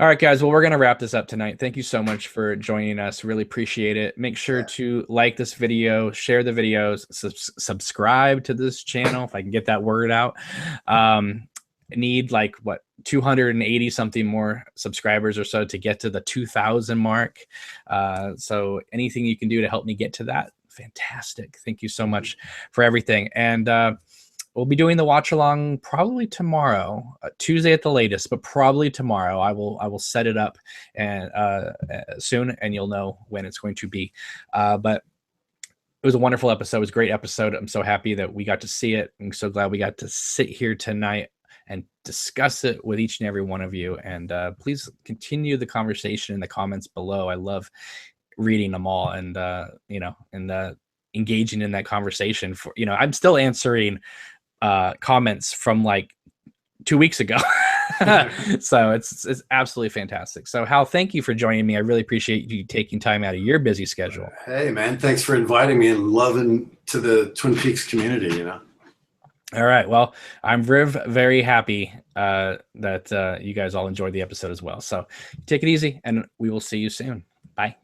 A: All right, guys. Well, we're going to wrap this up tonight. Thank you so much for joining us. Really appreciate it. Make sure to like this video, share the videos, subscribe to this channel, if I can get that word out. Need 280 something more subscribers or so to get to the 2,000 mark. So anything you can do to help me get to that, fantastic. Thank you so much for everything. And we'll be doing the watch along probably tomorrow, Tuesday at the latest, but probably tomorrow. I will set it up and soon, and you'll know when it's going to be. But it was a wonderful episode. It was a great episode. I'm so happy that we got to see it. I'm so glad we got to sit here tonight and discuss it with each and every one of you. And please continue the conversation in the comments below. I love reading them all and, engaging in that conversation. I'm still answering comments from 2 weeks ago. So it's absolutely fantastic. So Hal, thank you for joining me. I really appreciate you taking time out of your busy schedule.
B: Hey man, thanks for inviting me and loving to the Twin Peaks community,
A: All right. Well, I'm very happy that you guys all enjoyed the episode as well. So take it easy, and we will see you soon. Bye.